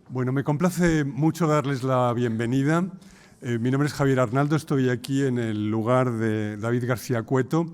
Bueno, me complace mucho darles la bienvenida. Mi nombre es Javier Arnaldo, estoy aquí en el lugar de David García Cueto,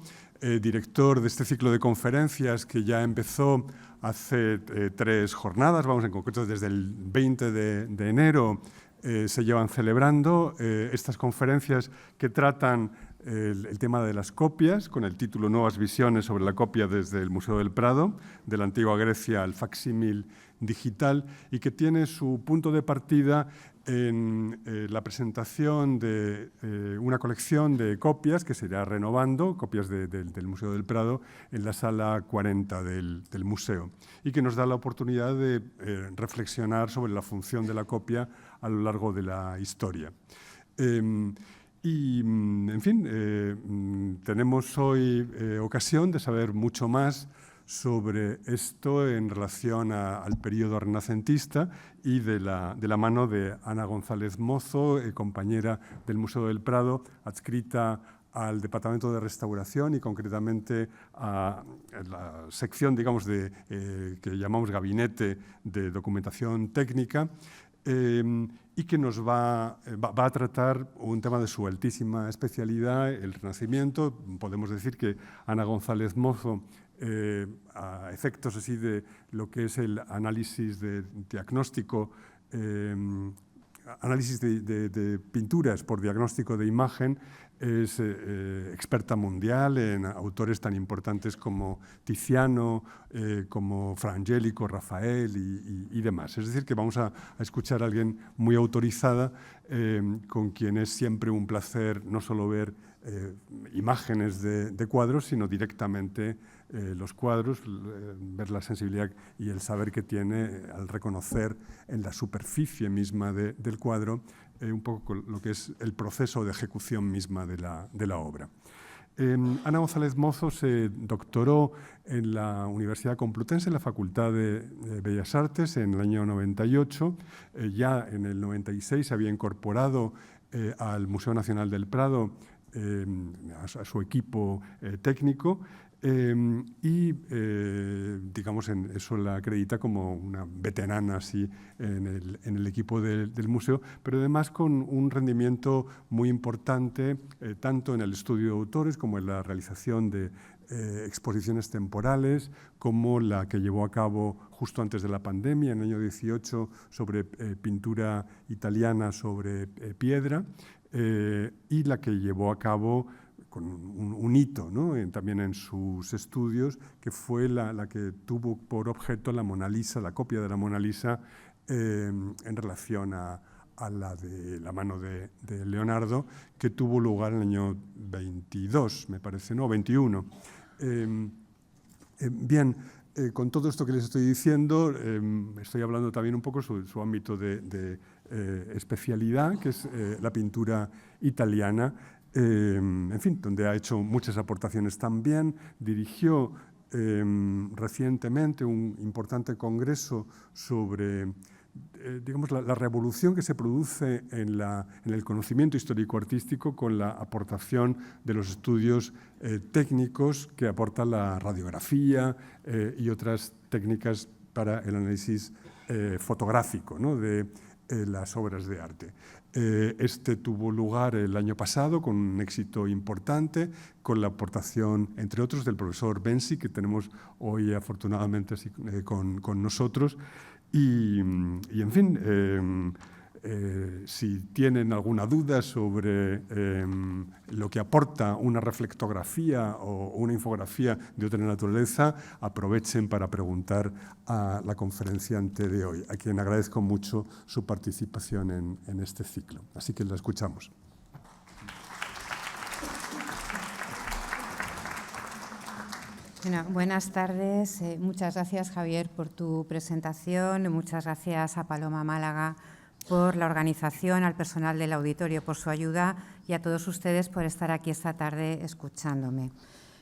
director de este ciclo de conferencias que ya empezó hace 3 jornadas, vamos, en concreto desde el 20 de enero se llevan celebrando estas conferencias que tratan el tema de las copias, con el título Nuevas visiones sobre la copia desde el Museo del Prado, de la antigua Grecia al facsímil digital, y que tiene su punto de partida en la presentación de una colección de copias que se irá renovando, copias del Museo del Prado, en la sala 40 del museo, y que nos da la oportunidad de reflexionar sobre la función de la copia a lo largo de la historia. Y, en fin, tenemos hoy ocasión de saber mucho más sobre esto en relación al periodo renacentista y de la mano de Ana González Mozo, compañera del Museo del Prado, adscrita al Departamento de Restauración y concretamente a la sección, digamos, que llamamos Gabinete de Documentación Técnica, y que nos va a tratar un tema de su altísima especialidad, el Renacimiento. Podemos decir que Ana González Mozo, a efectos así de lo que es el análisis de diagnóstico, análisis de pinturas por diagnóstico de imagen, es experta mundial en autores tan importantes como Tiziano, como Fra Angelico, Rafael y demás. Es decir, que vamos a escuchar a alguien muy autorizada, con quien es siempre un placer no solo ver imágenes de cuadros, sino directamente los cuadros, ver la sensibilidad y el saber que tiene al reconocer en la superficie misma del cuadro un poco lo que es el proceso de ejecución misma de la obra. Ana González Mozo se doctoró en la Universidad Complutense, en la Facultad de Bellas Artes, en el año 98. Ya en el 96 se había incorporado al Museo Nacional del Prado, a su equipo técnico, y digamos, eso la acredita como una veterana así en el equipo del museo, pero además con un rendimiento muy importante tanto en el estudio de autores como en la realización de exposiciones temporales, como la que llevó a cabo justo antes de la pandemia, en el año 18, sobre pintura italiana sobre piedra, y la que llevó a cabo con un hito, ¿no? También en sus estudios, que fue la que tuvo por objeto la Mona Lisa, la copia de la Mona Lisa, en relación a la mano de Leonardo, que tuvo lugar en el año 22, me parece, no, 21. Bien, con todo esto que les estoy diciendo, estoy hablando también un poco sobre su ámbito de especialidad, que es la pintura italiana, en fin, donde ha hecho muchas aportaciones también. Dirigió recientemente un importante congreso sobre digamos, la revolución que se produce en el conocimiento histórico-artístico con la aportación de los estudios técnicos que aporta la radiografía y otras técnicas para el análisis fotográfico, ¿no?, de las obras de arte. Este tuvo lugar el año pasado con un éxito importante, con la aportación, entre otros, del profesor Bensi, que tenemos hoy afortunadamente así, con nosotros. Y en fin, si tienen alguna duda sobre lo que aporta una reflectografía o una infografía de otra naturaleza, aprovechen para preguntar a la conferenciante de hoy, a quien agradezco mucho su participación en este ciclo. Así que la escuchamos. Bueno, buenas tardes. Muchas gracias, Javier, por tu presentación. Muchas gracias a Paloma Málaga por la organización, al personal del auditorio por su ayuda y a todos ustedes por estar aquí esta tarde escuchándome.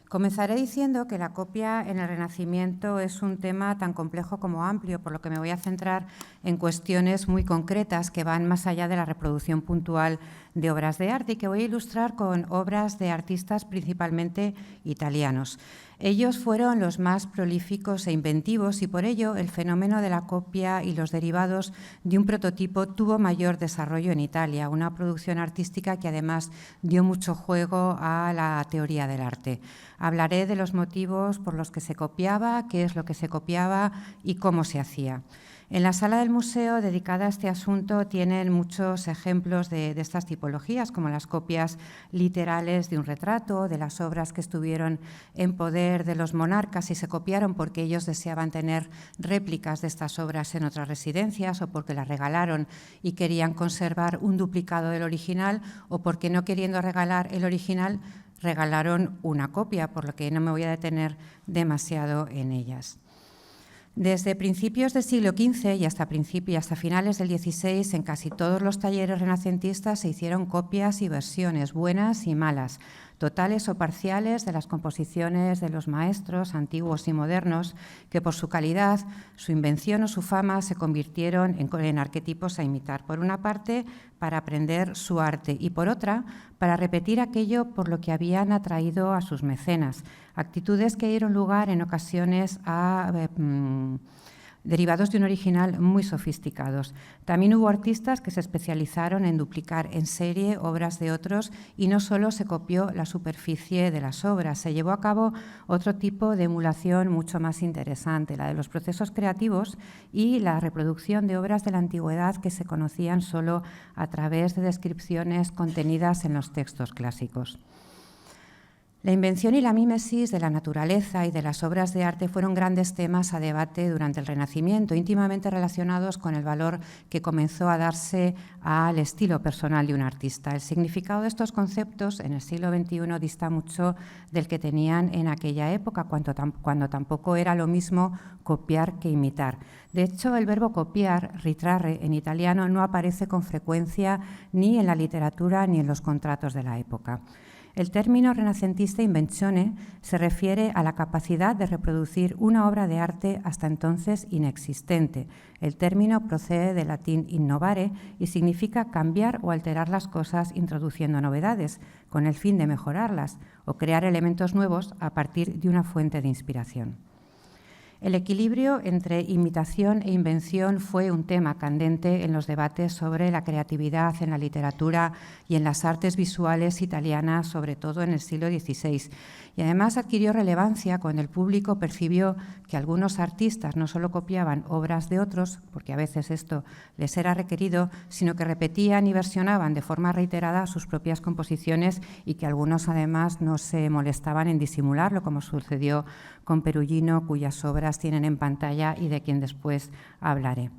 Comenzaré diciendo que la copia en el Renacimiento es un tema tan complejo como amplio, por lo que me voy a centrar en cuestiones muy concretas que van más allá de la reproducción puntual de obras de arte y que voy a ilustrar con obras de artistas principalmente italianos. Ellos fueron los más prolíficos e inventivos y por ello el fenómeno de la copia y los derivados de un prototipo tuvo mayor desarrollo en Italia, una producción artística que además dio mucho juego a la teoría del arte. Hablaré de los motivos por los que se copiaba, qué es lo que se copiaba y cómo se hacía. En la sala del museo dedicada a este asunto tienen muchos ejemplos de estas tipologías, como las copias literales de un retrato, de las obras que estuvieron en poder de los monarcas y se copiaron porque ellos deseaban tener réplicas de estas obras en otras residencias o porque las regalaron y querían conservar un duplicado del original o porque no queriendo regalar el original regalaron una copia, por lo que no me voy a detener demasiado en ellas. Desde principios del siglo XV y hasta finales del XVI, en casi todos los talleres renacentistas se hicieron copias y versiones, buenas y malas, totales o parciales de las composiciones de los maestros antiguos y modernos, que por su calidad, su invención o su fama se convirtieron en arquetipos a imitar. Por una parte, para aprender su arte y por otra, para repetir aquello por lo que habían atraído a sus mecenas, actitudes que dieron lugar en ocasiones a derivados de un original muy sofisticados. También hubo artistas que se especializaron en duplicar en serie obras de otros y no solo se copió la superficie de las obras, se llevó a cabo otro tipo de emulación mucho más interesante, la de los procesos creativos y la reproducción de obras de la antigüedad que se conocían solo a través de descripciones contenidas en los textos clásicos. La invención y la mímesis de la naturaleza y de las obras de arte fueron grandes temas a debate durante el Renacimiento, íntimamente relacionados con el valor que comenzó a darse al estilo personal de un artista. El significado de estos conceptos en el siglo XXI dista mucho del que tenían en aquella época, cuando tampoco era lo mismo copiar que imitar. De hecho, el verbo copiar, ritrarre, en italiano no aparece con frecuencia ni en la literatura ni en los contratos de la época. El término renacentista invenzione se refiere a la capacidad de reproducir una obra de arte hasta entonces inexistente. El término procede del latín innovare y significa cambiar o alterar las cosas introduciendo novedades, con el fin de mejorarlas o crear elementos nuevos a partir de una fuente de inspiración. El equilibrio entre imitación e invención fue un tema candente en los debates sobre la creatividad en la literatura y en las artes visuales italianas, sobre todo en el siglo XVI. Y además adquirió relevancia cuando el público percibió que algunos artistas no solo copiaban obras de otros, porque a veces esto les era requerido, sino que repetían y versionaban de forma reiterada sus propias composiciones y que algunos además no se molestaban en disimularlo, como sucedió con Perugino, cuyas obras tienen en pantalla y de quien después hablaré.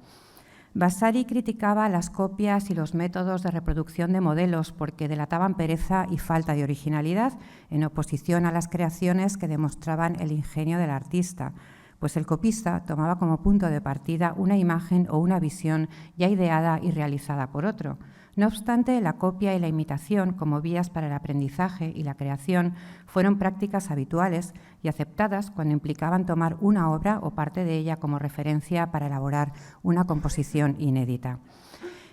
Vasari criticaba las copias y los métodos de reproducción de modelos porque delataban pereza y falta de originalidad, en oposición a las creaciones que demostraban el ingenio del artista, pues el copista tomaba como punto de partida una imagen o una visión ya ideada y realizada por otro. No obstante, la copia y la imitación como vías para el aprendizaje y la creación fueron prácticas habituales y aceptadas cuando implicaban tomar una obra o parte de ella como referencia para elaborar una composición inédita.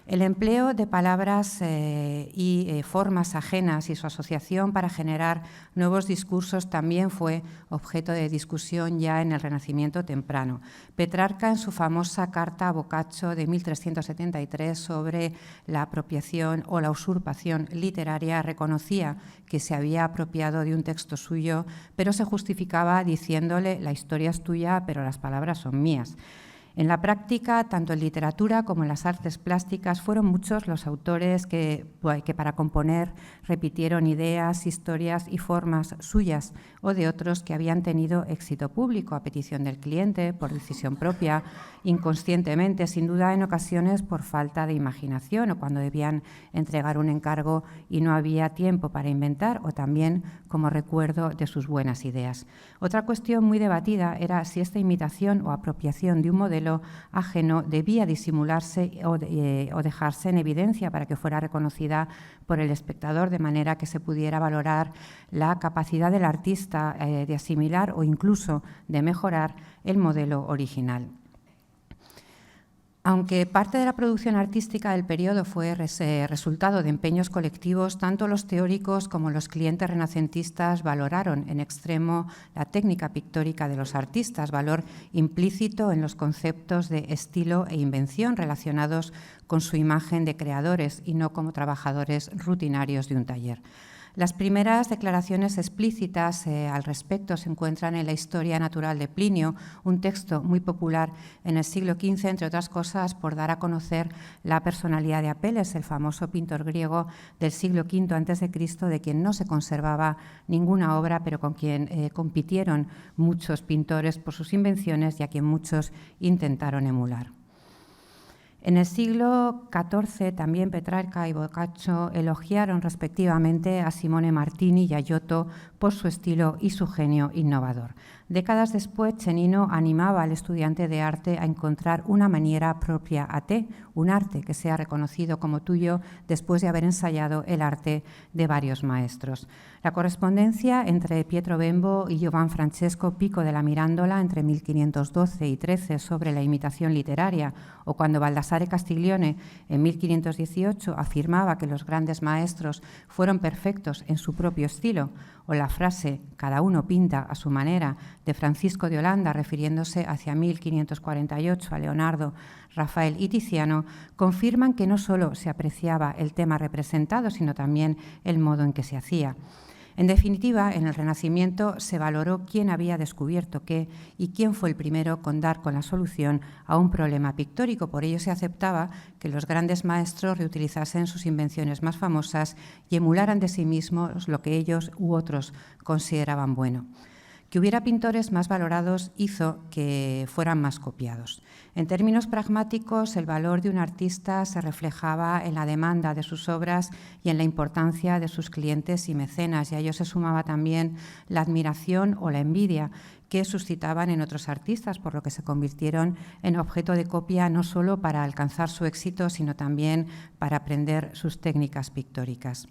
El empleo de palabras y formas ajenas y su asociación para generar nuevos discursos también fue objeto de discusión ya en el Renacimiento temprano. Petrarca, en su famosa carta a Boccaccio de 1373 sobre la apropiación o la usurpación literaria, reconocía que se había apropiado de un texto suyo, pero se justificaba diciéndole: la historia es tuya, pero las palabras son mías. En la práctica, tanto en literatura como en las artes plásticas, fueron muchos los autores que para componer repitieron ideas, historias y formas suyas o de otros que habían tenido éxito público a petición del cliente, por decisión propia, inconscientemente, sin duda en ocasiones por falta de imaginación o cuando debían entregar un encargo y no había tiempo para inventar, o también como recuerdo de sus buenas ideas. Otra cuestión muy debatida era si esta imitación o apropiación de un modelo ajeno debía disimularse o dejarse en evidencia para que fuera reconocida por el espectador, de manera que se pudiera valorar la capacidad del artista de asimilar o incluso de mejorar el modelo original. Aunque parte de la producción artística del periodo fue resultado de empeños colectivos, tanto los teóricos como los clientes renacentistas valoraron en extremo la técnica pictórica de los artistas, valor implícito en los conceptos de estilo e invención relacionados con su imagen de creadores y no como trabajadores rutinarios de un taller. Las primeras declaraciones explícitas al respecto se encuentran en la Historia Natural de Plinio, un texto muy popular en el siglo XV, entre otras cosas, por dar a conocer la personalidad de Apeles, el famoso pintor griego del siglo V a.C., de quien no se conservaba ninguna obra, pero con quien compitieron muchos pintores por sus invenciones y a quien muchos intentaron emular. En el siglo XIV también Petrarca y Boccaccio elogiaron respectivamente a Simone Martini y a Giotto por su estilo y su genio innovador. Décadas después, Cennino animaba al estudiante de arte a encontrar una maniera propia a te, un arte que sea reconocido como tuyo después de haber ensayado el arte de varios maestros. La correspondencia entre Pietro Bembo y Giovan Francesco Pico della Mirandola entre 1512 y 13 sobre la imitación literaria, o cuando Baldassare Castiglione en 1518 afirmaba que los grandes maestros fueron perfectos en su propio estilo, o la frase «cada uno pinta a su manera» de Francisco de Holanda, refiriéndose hacia 1548 a Leonardo, Rafael y Tiziano, confirman que no solo se apreciaba el tema representado, sino también el modo en que se hacía. En definitiva, en el Renacimiento se valoró quién había descubierto qué y quién fue el primero con dar con la solución a un problema pictórico. Por ello se aceptaba que los grandes maestros reutilizasen sus invenciones más famosas y emularan de sí mismos lo que ellos u otros consideraban bueno. Que hubiera pintores más valorados hizo que fueran más copiados. En términos pragmáticos, el valor de un artista se reflejaba en la demanda de sus obras y en la importancia de sus clientes y mecenas, y a ello se sumaba también la admiración o la envidia que suscitaban en otros artistas, por lo que se convirtieron en objeto de copia no solo para alcanzar su éxito, sino también para aprender sus técnicas pictóricas.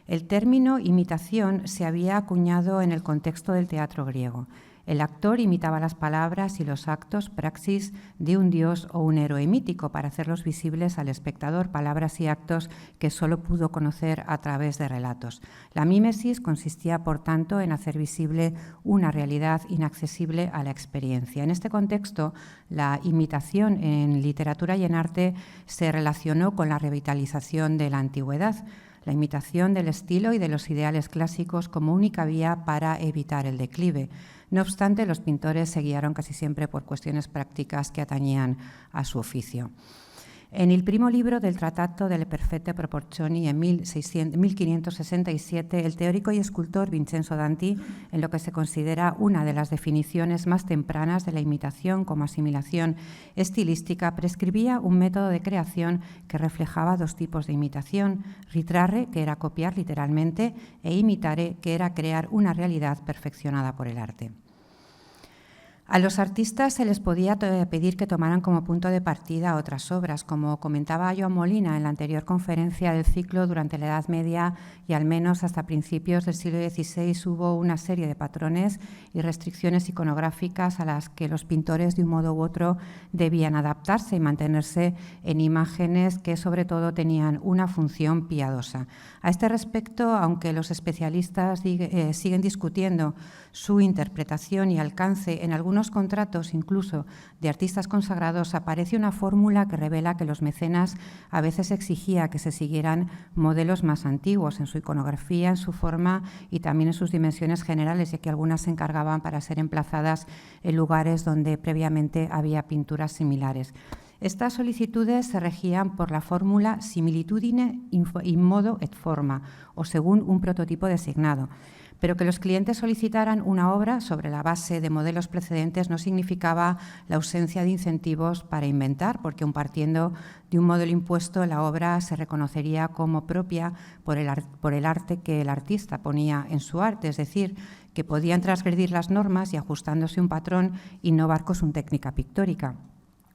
El término imitación se había acuñado en el contexto del teatro griego. El actor imitaba las palabras y los actos, praxis de un dios o un héroe mítico para hacerlos visibles al espectador, palabras y actos que solo pudo conocer a través de relatos. La mímesis consistía, por tanto, en hacer visible una realidad inaccesible a la experiencia. En este contexto, la imitación en literatura y en arte se relacionó con la revitalización de la antigüedad, la imitación del estilo y de los ideales clásicos como única vía para evitar el declive. No obstante, los pintores se guiaron casi siempre por cuestiones prácticas que atañían a su oficio. En el primo libro del Trattato delle perfette proporzioni, en 1567, el teórico y escultor Vincenzo Danti, en lo que se considera una de las definiciones más tempranas de la imitación como asimilación estilística, prescribía un método de creación que reflejaba dos tipos de imitación: ritrarre, que era copiar literalmente, e imitare, que era crear una realidad perfeccionada por el arte. A los artistas se les podía pedir que tomaran como punto de partida otras obras, como comentaba Joan Molina en la anterior conferencia del ciclo. Durante la Edad Media y al menos hasta principios del siglo XVI hubo una serie de patrones y restricciones iconográficas a las que los pintores de un modo u otro debían adaptarse y mantenerse en imágenes que sobre todo tenían una función piadosa. A este respecto, aunque los especialistas siguen discutiendo su interpretación y alcance, en algunos contratos, incluso de artistas consagrados, aparece una fórmula que revela que los mecenas a veces exigían que se siguieran modelos más antiguos en su iconografía, en su forma y también en sus dimensiones generales, ya que algunas se encargaban para ser emplazadas en lugares donde previamente había pinturas similares. Estas solicitudes se regían por la fórmula similitudine in modo et forma, o según un prototipo designado. Pero que los clientes solicitaran una obra sobre la base de modelos precedentes no significaba la ausencia de incentivos para inventar, porque aun partiendo de un modelo impuesto, la obra se reconocería como propia por el arte que el artista ponía en su arte, es decir, que podían transgredir las normas y, ajustándose un patrón, innovar con su técnica pictórica.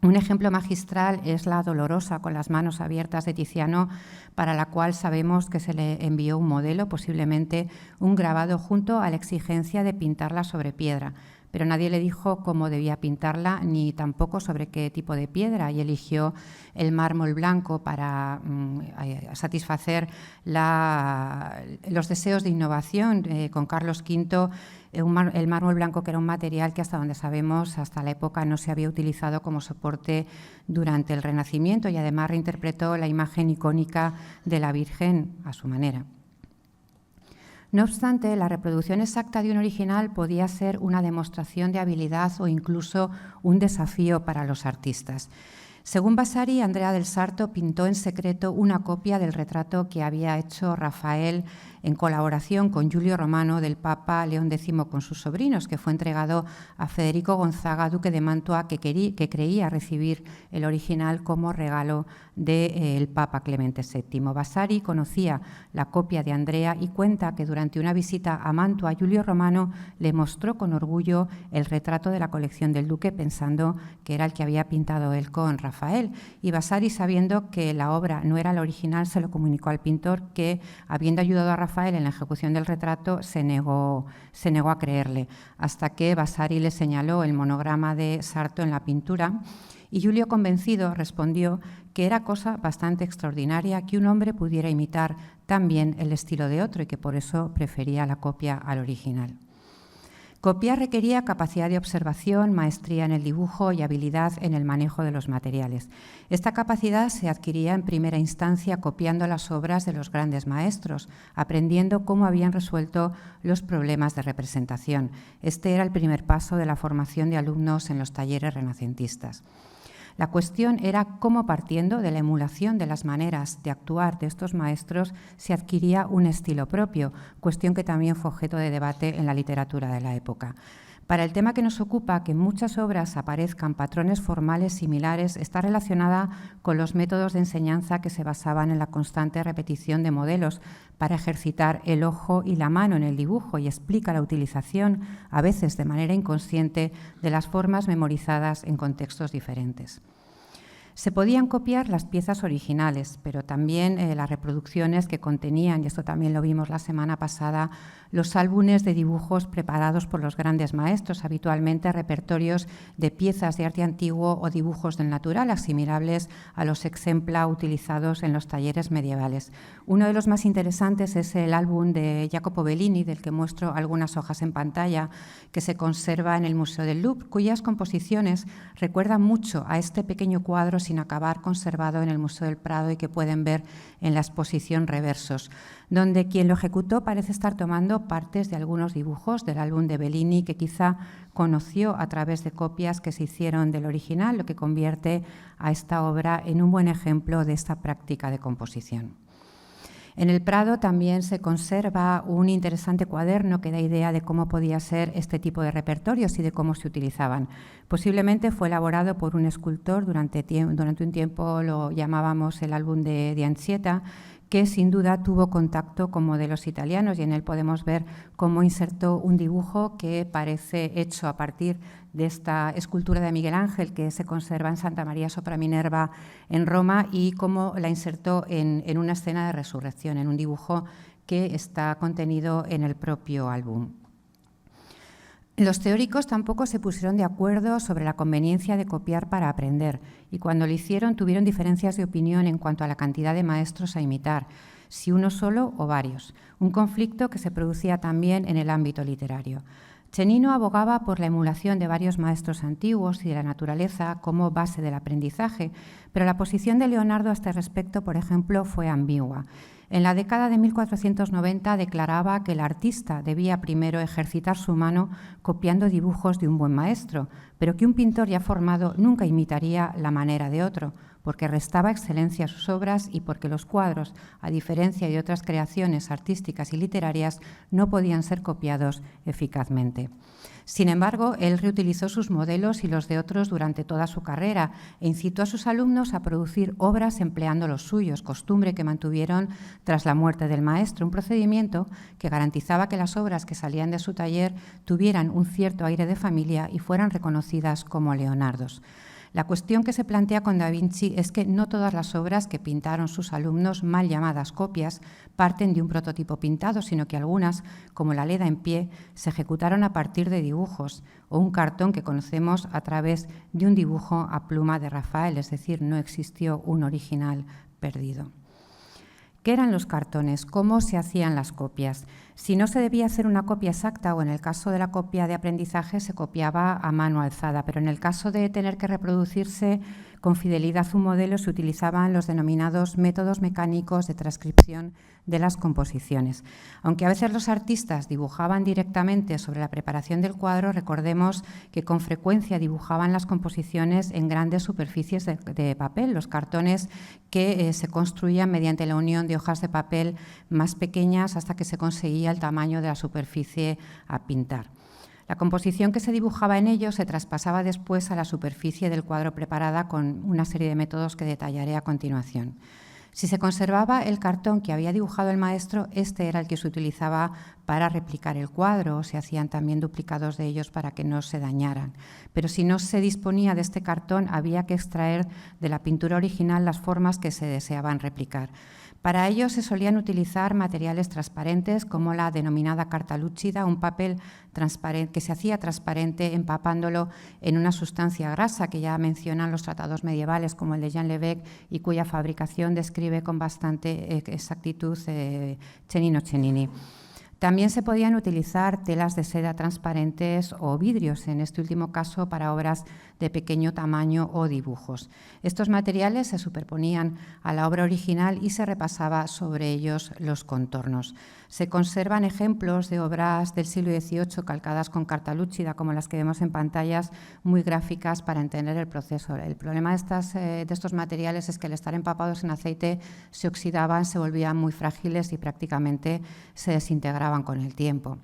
Un ejemplo magistral es la Dolorosa con las manos abiertas de Tiziano, para la cual sabemos que se le envió un modelo, posiblemente un grabado, junto a la exigencia de pintarla sobre piedra. pero nadie le dijo cómo debía pintarla ni tampoco sobre qué tipo de piedra, y eligió el mármol blanco para satisfacer los deseos de innovación. Con Carlos V, el mármol blanco, que era un material que, hasta donde sabemos, hasta la época no se había utilizado como soporte durante el Renacimiento, y además reinterpretó la imagen icónica de la Virgen a su manera. No obstante, la reproducción exacta de un original podía ser una demostración de habilidad o incluso un desafío para los artistas. Según Vasari, Andrea del Sarto pintó en secreto una copia del retrato que había hecho Rafael en colaboración con Giulio Romano del Papa León X con sus sobrinos, que fue entregado a Federico Gonzaga, duque de Mantua, que creía recibir el original como regalo del Papa Clemente VII. Vasari conocía la copia de Andrea y cuenta que durante una visita a Mantua, Giulio Romano le mostró con orgullo el retrato de la colección del duque, pensando que era el que había pintado él con Rafael. Y Vasari, sabiendo que la obra no era la original, se lo comunicó al pintor, que, habiendo ayudado a Rafael en la ejecución del retrato, se negó a creerle, hasta que Vasari le señaló el monograma de Sarto en la pintura, y Giulio, convencido, respondió que era cosa bastante extraordinaria que un hombre pudiera imitar tan bien el estilo de otro, y que por eso prefería la copia al original. Copiar requería capacidad de observación, maestría en el dibujo y habilidad en el manejo de los materiales. Esta capacidad se adquiría en primera instancia copiando las obras de los grandes maestros, aprendiendo cómo habían resuelto los problemas de representación. Este era el primer paso de la formación de alumnos en los talleres renacentistas. La cuestión era cómo, partiendo de la emulación de las maneras de actuar de estos maestros, se adquiría un estilo propio, cuestión que también fue objeto de debate en la literatura de la época. Para el tema que nos ocupa, que en muchas obras aparezcan patrones formales similares, está relacionada con los métodos de enseñanza que se basaban en la constante repetición de modelos para ejercitar el ojo y la mano en el dibujo, y explica la utilización, a veces de manera inconsciente, de las formas memorizadas en contextos diferentes. Se podían copiar las piezas originales, pero también las reproducciones que contenían, y esto también lo vimos la semana pasada, los álbumes de dibujos preparados por los grandes maestros, habitualmente repertorios de piezas de arte antiguo o dibujos del natural, asimilables a los exempla utilizados en los talleres medievales. Uno de los más interesantes es el álbum de Jacopo Bellini, del que muestro algunas hojas en pantalla, que se conserva en el Museo del Louvre, cuyas composiciones recuerdan mucho a este pequeño cuadro sin acabar conservado en el Museo del Prado y que pueden ver en la exposición Reversos, donde quien lo ejecutó parece estar tomando partes de algunos dibujos del álbum de Bellini que quizá conoció a través de copias que se hicieron del original, lo que convierte a esta obra en un buen ejemplo de esta práctica de composición. En el Prado también se conserva un interesante cuaderno que da idea de cómo podía ser este tipo de repertorios y de cómo se utilizaban. Posiblemente fue elaborado por un escultor, durante un tiempo lo llamábamos el álbum de Ancietta, que sin duda tuvo contacto con modelos italianos, y en él podemos ver cómo insertó un dibujo que parece hecho a partir de esta escultura de Miguel Ángel que se conserva en Santa María sopra Minerva en Roma, y cómo la insertó en una escena de resurrección, en un dibujo que está contenido en el propio álbum. Los teóricos tampoco se pusieron de acuerdo sobre la conveniencia de copiar para aprender, y cuando lo hicieron tuvieron diferencias de opinión en cuanto a la cantidad de maestros a imitar, si uno solo o varios, un conflicto que se producía también en el ámbito literario. Chenino abogaba por la emulación de varios maestros antiguos y de la naturaleza como base del aprendizaje, pero la posición de Leonardo a este respecto, por ejemplo, fue ambigua. En la década de 1490 declaraba que el artista debía primero ejercitar su mano copiando dibujos de un buen maestro, pero que un pintor ya formado nunca imitaría la manera de otro, porque restaba excelencia a sus obras y porque los cuadros, a diferencia de otras creaciones artísticas y literarias, no podían ser copiados eficazmente. Sin embargo, él reutilizó sus modelos y los de otros durante toda su carrera e incitó a sus alumnos a producir obras empleando los suyos, costumbre que mantuvieron tras la muerte del maestro, un procedimiento que garantizaba que las obras que salían de su taller tuvieran un cierto aire de familia y fueran reconocidas como Leonardos. La cuestión que se plantea con Da Vinci es que no todas las obras que pintaron sus alumnos, mal llamadas copias, parten de un prototipo pintado, sino que algunas, como la Leda en pie, se ejecutaron a partir de dibujos o un cartón que conocemos a través de un dibujo a pluma de Rafael, es decir, no existió un original perdido. ¿Qué eran los cartones? ¿Cómo se hacían las copias? Si no se debía hacer una copia exacta o en el caso de la copia de aprendizaje se copiaba a mano alzada, pero en el caso de tener que reproducirse con fidelidad un modelo se utilizaban los denominados métodos mecánicos de transcripción de las composiciones. Aunque a veces los artistas dibujaban directamente sobre la preparación del cuadro, recordemos que con frecuencia dibujaban las composiciones en grandes superficies de papel, los cartones que se construían mediante la unión de hojas de papel más pequeñas hasta que se conseguía el tamaño de la superficie a pintar. La composición que se dibujaba en ellos se traspasaba después a la superficie del cuadro preparada con una serie de métodos que detallaré a continuación. Si se conservaba el cartón que había dibujado el maestro, este era el que se utilizaba para replicar el cuadro, o se hacían también duplicados de ellos para que no se dañaran. Pero si no se disponía de este cartón, había que extraer de la pintura original las formas que se deseaban replicar. Para ello se solían utilizar materiales transparentes como la denominada carta lúcida, un papel transparente, que se hacía transparente empapándolo en una sustancia grasa que ya mencionan los tratados medievales como el de Jean Lebec y cuya fabricación describe con bastante exactitud Cennino Cennini. También se podían utilizar telas de seda transparentes o vidrios, en este último caso para obras de pequeño tamaño o dibujos. Estos materiales se superponían a la obra original y se repasaba sobre ellos los contornos. Se conservan ejemplos de obras del siglo XVIII calcadas con carta lúcida, como las que vemos en pantallas, muy gráficas para entender el proceso. El problema de estos materiales es que al estar empapados en aceite se oxidaban, se volvían muy frágiles y prácticamente se desintegraban con el tiempo.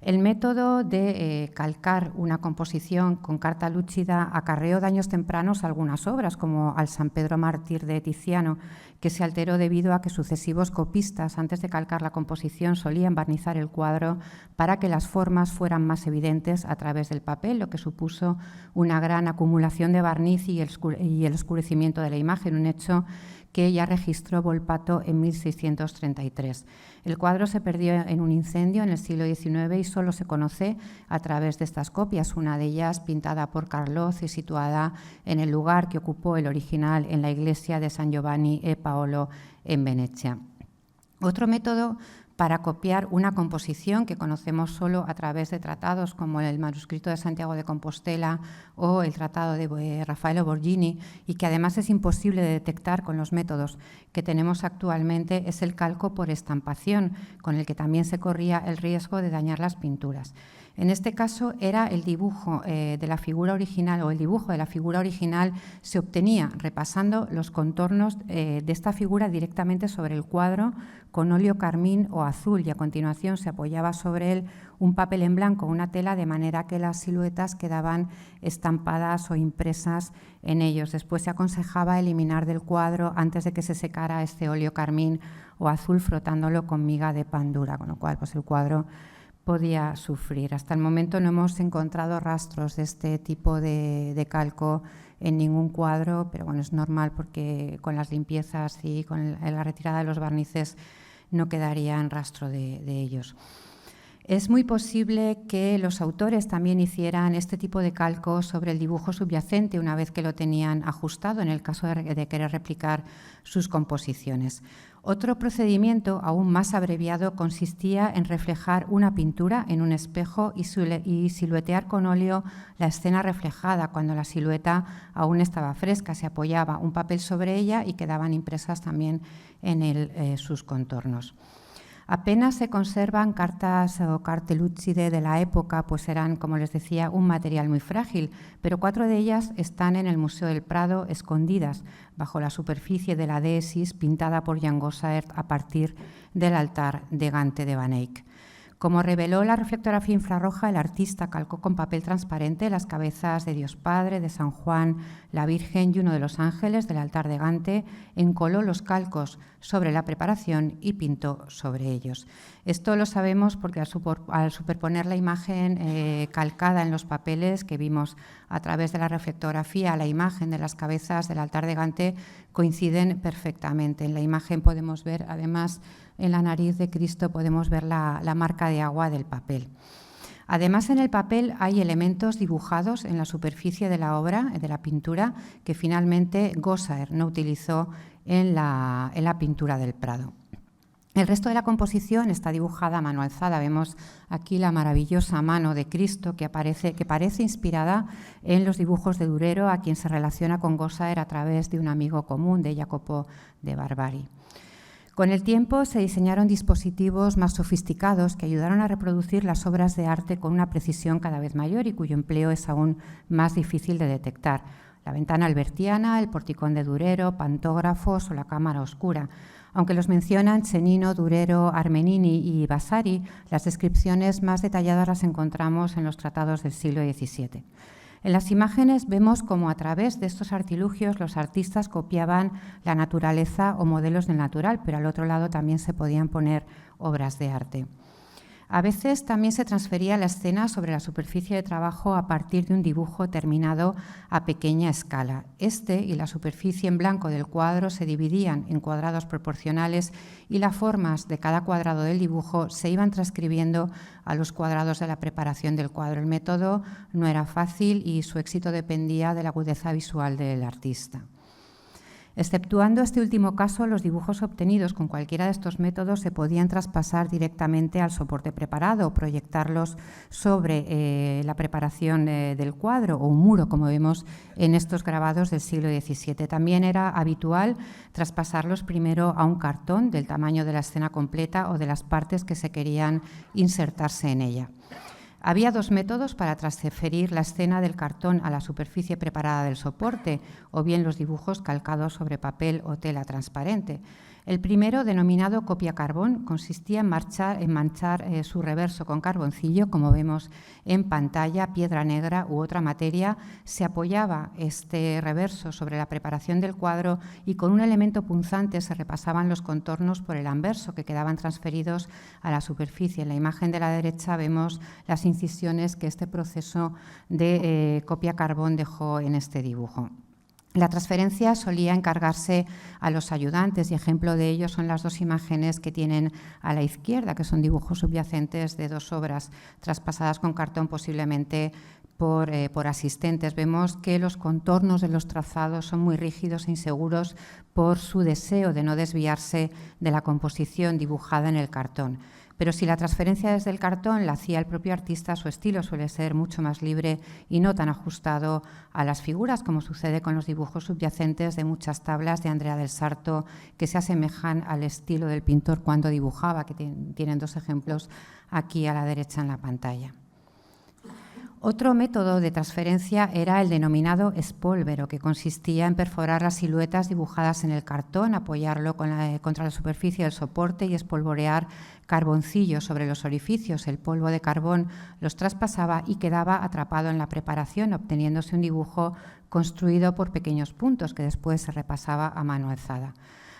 El método de calcar una composición con carta lúcida acarreó daños tempranos a algunas obras, como al San Pedro Mártir de Tiziano, que se alteró debido a que sucesivos copistas, antes de calcar la composición, solían barnizar el cuadro para que las formas fueran más evidentes a través del papel, lo que supuso una gran acumulación de barniz y el oscurecimiento de la imagen, un hecho que ya registró Volpato en 1633. El cuadro se perdió en un incendio en el siglo XIX y solo se conoce a través de estas copias, una de ellas pintada por Carloz y situada en el lugar que ocupó el original en la iglesia de San Giovanni e Paolo en Venecia. Otro método para copiar una composición que conocemos solo a través de tratados como el manuscrito de Santiago de Compostela o el tratado de Raffaello Borghini, y que además es imposible de detectar con los métodos que tenemos actualmente, es el calco por estampación, con el que también se corría el riesgo de dañar las pinturas. En este caso era el dibujo de la figura original, o el dibujo de la figura original se obtenía repasando los contornos de esta figura directamente sobre el cuadro con óleo carmín o azul, y a continuación se apoyaba sobre él un papel en blanco, una tela, de manera que las siluetas quedaban estampadas o impresas en ellos. Después se aconsejaba eliminar del cuadro antes de que se secara este óleo carmín o azul, frotándolo con miga de pan dura, con lo cual pues, el cuadro podía sufrir. Hasta el momento no hemos encontrado rastros de este tipo de calco en ningún cuadro, pero bueno, es normal porque con las limpiezas y con la retirada de los barnices no quedarían rastro de ellos. Es muy posible que los autores también hicieran este tipo de calco sobre el dibujo subyacente una vez que lo tenían ajustado, en el caso de querer replicar sus composiciones. Otro procedimiento, aún más abreviado, consistía en reflejar una pintura en un espejo y siluetear con óleo la escena reflejada. Cuando la silueta aún estaba fresca, se apoyaba un papel sobre ella y quedaban impresas también en sus contornos. Apenas se conservan cartas o cartelúcide de la época, pues eran, como les decía, un material muy frágil, pero 4 de ellas están en el Museo del Prado, escondidas bajo la superficie de la Deesis, pintada por Jan Gossaert a partir del altar de Gante de Van Eyck. Como reveló la reflectografía infrarroja, el artista calcó con papel transparente las cabezas de Dios Padre, de San Juan, la Virgen y uno de los ángeles del altar de Gante, encoló los calcos sobre la preparación y pintó sobre ellos. Esto lo sabemos porque al superponer la imagen calcada en los papeles que vimos a través de la reflectografía, la imagen de las cabezas del altar de Gante coinciden perfectamente. En la imagen podemos ver, además, en la nariz de Cristo podemos ver la marca de agua del papel. Además, en el papel hay elementos dibujados en la superficie de la obra, de la pintura, que finalmente Gossaert no utilizó en la pintura del Prado. El resto de la composición está dibujada a mano alzada. Vemos aquí la maravillosa mano de Cristo que parece inspirada en los dibujos de Durero, a quien se relaciona con Gossaert a través de un amigo común, de Jacopo de Barbari. Con el tiempo se diseñaron dispositivos más sofisticados que ayudaron a reproducir las obras de arte con una precisión cada vez mayor y cuyo empleo es aún más difícil de detectar. La ventana albertiana, el porticón de Durero, pantógrafos o la cámara oscura. Aunque los mencionan Cennino, Durero, Armenini y Vasari, las descripciones más detalladas las encontramos en los tratados del siglo XVII. En las imágenes vemos cómo a través de estos artilugios los artistas copiaban la naturaleza o modelos del natural, pero al otro lado también se podían poner obras de arte. A veces también se transfería la escena sobre la superficie de trabajo a partir de un dibujo terminado a pequeña escala. Este y la superficie en blanco del cuadro se dividían en cuadrados proporcionales y las formas de cada cuadrado del dibujo se iban transcribiendo a los cuadrados de la preparación del cuadro. El método no era fácil y su éxito dependía de la agudeza visual del artista. Exceptuando este último caso, los dibujos obtenidos con cualquiera de estos métodos se podían traspasar directamente al soporte preparado o proyectarlos sobre la preparación del cuadro o un muro, como vemos en estos grabados del siglo XVII. También era habitual traspasarlos primero a un cartón del tamaño de la escena completa o de las partes que se querían insertarse en ella. Había dos métodos para transferir la escena del cartón a la superficie preparada del soporte, o bien los dibujos calcados sobre papel o tela transparente. El primero, denominado copia carbón, consistía en manchar su reverso con carboncillo, como vemos en pantalla, piedra negra u otra materia. Se apoyaba este reverso sobre la preparación del cuadro y con un elemento punzante se repasaban los contornos por el anverso, que quedaban transferidos a la superficie. En la imagen de la derecha vemos las incisiones que este proceso de copia carbón dejó en este dibujo. La transferencia solía encargarse a los ayudantes y ejemplo de ello son las dos imágenes que tienen a la izquierda, que son dibujos subyacentes de dos obras traspasadas con cartón posiblemente por asistentes. Vemos que los contornos de los trazados son muy rígidos e inseguros por su deseo de no desviarse de la composición dibujada en el cartón. Pero si la transferencia desde el cartón la hacía el propio artista, su estilo suele ser mucho más libre y no tan ajustado a las figuras, como sucede con los dibujos subyacentes de muchas tablas de Andrea del Sarto, que se asemejan al estilo del pintor cuando dibujaba, que tienen dos ejemplos aquí a la derecha en la pantalla. Otro método de transferencia era el denominado espólvero, que consistía en perforar las siluetas dibujadas en el cartón, apoyarlo contra la superficie del soporte y espolvorear carboncillo sobre los orificios. El polvo de carbón los traspasaba y quedaba atrapado en la preparación, obteniéndose un dibujo construido por pequeños puntos que después se repasaba a mano alzada.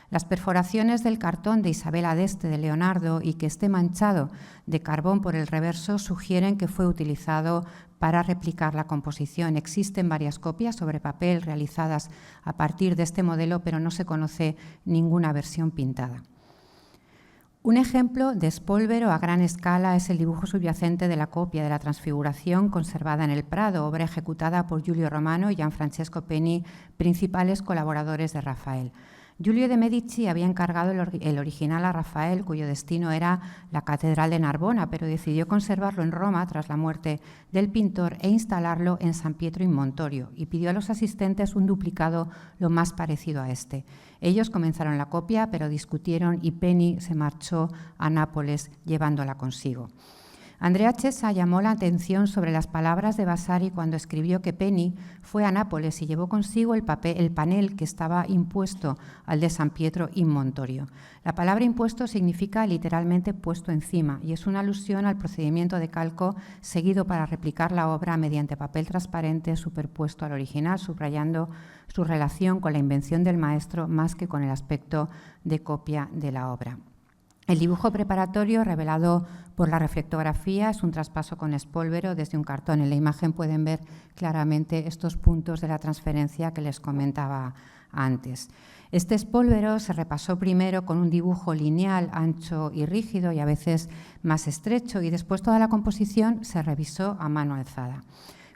Las perforaciones del cartón de Isabela d'Este de Leonardo y que esté manchado de carbón por el reverso sugieren que fue utilizado para replicar la composición. Existen varias copias sobre papel realizadas a partir de este modelo, pero no se conoce ninguna versión pintada. Un ejemplo de espólvero a gran escala es el dibujo subyacente de la copia de la Transfiguración conservada en el Prado, obra ejecutada por Giulio Romano y Gianfrancesco Peni, principales colaboradores de Rafael. Giulio de Medici había encargado el original a Rafael, cuyo destino era la Catedral de Narbona, pero decidió conservarlo en Roma tras la muerte del pintor e instalarlo en San Pietro in Montorio y pidió a los asistentes un duplicado lo más parecido a este. Ellos comenzaron la copia, pero discutieron y Peni se marchó a Nápoles llevándola consigo. Andrea Chesa llamó la atención sobre las palabras de Vasari cuando escribió que Penny fue a Nápoles y llevó consigo el panel que estaba impuesto al de San Pietro in Montorio. La palabra impuesto significa literalmente puesto encima y es una alusión al procedimiento de calco seguido para replicar la obra mediante papel transparente superpuesto al original, subrayando su relación con la invención del maestro más que con el aspecto de copia de la obra. El dibujo preparatorio revelado por la reflectografía es un traspaso con espólvero desde un cartón. En la imagen pueden ver claramente estos puntos de la transferencia que les comentaba antes. Este espólvero se repasó primero con un dibujo lineal, ancho y rígido y a veces más estrecho, y después toda la composición se revisó a mano alzada,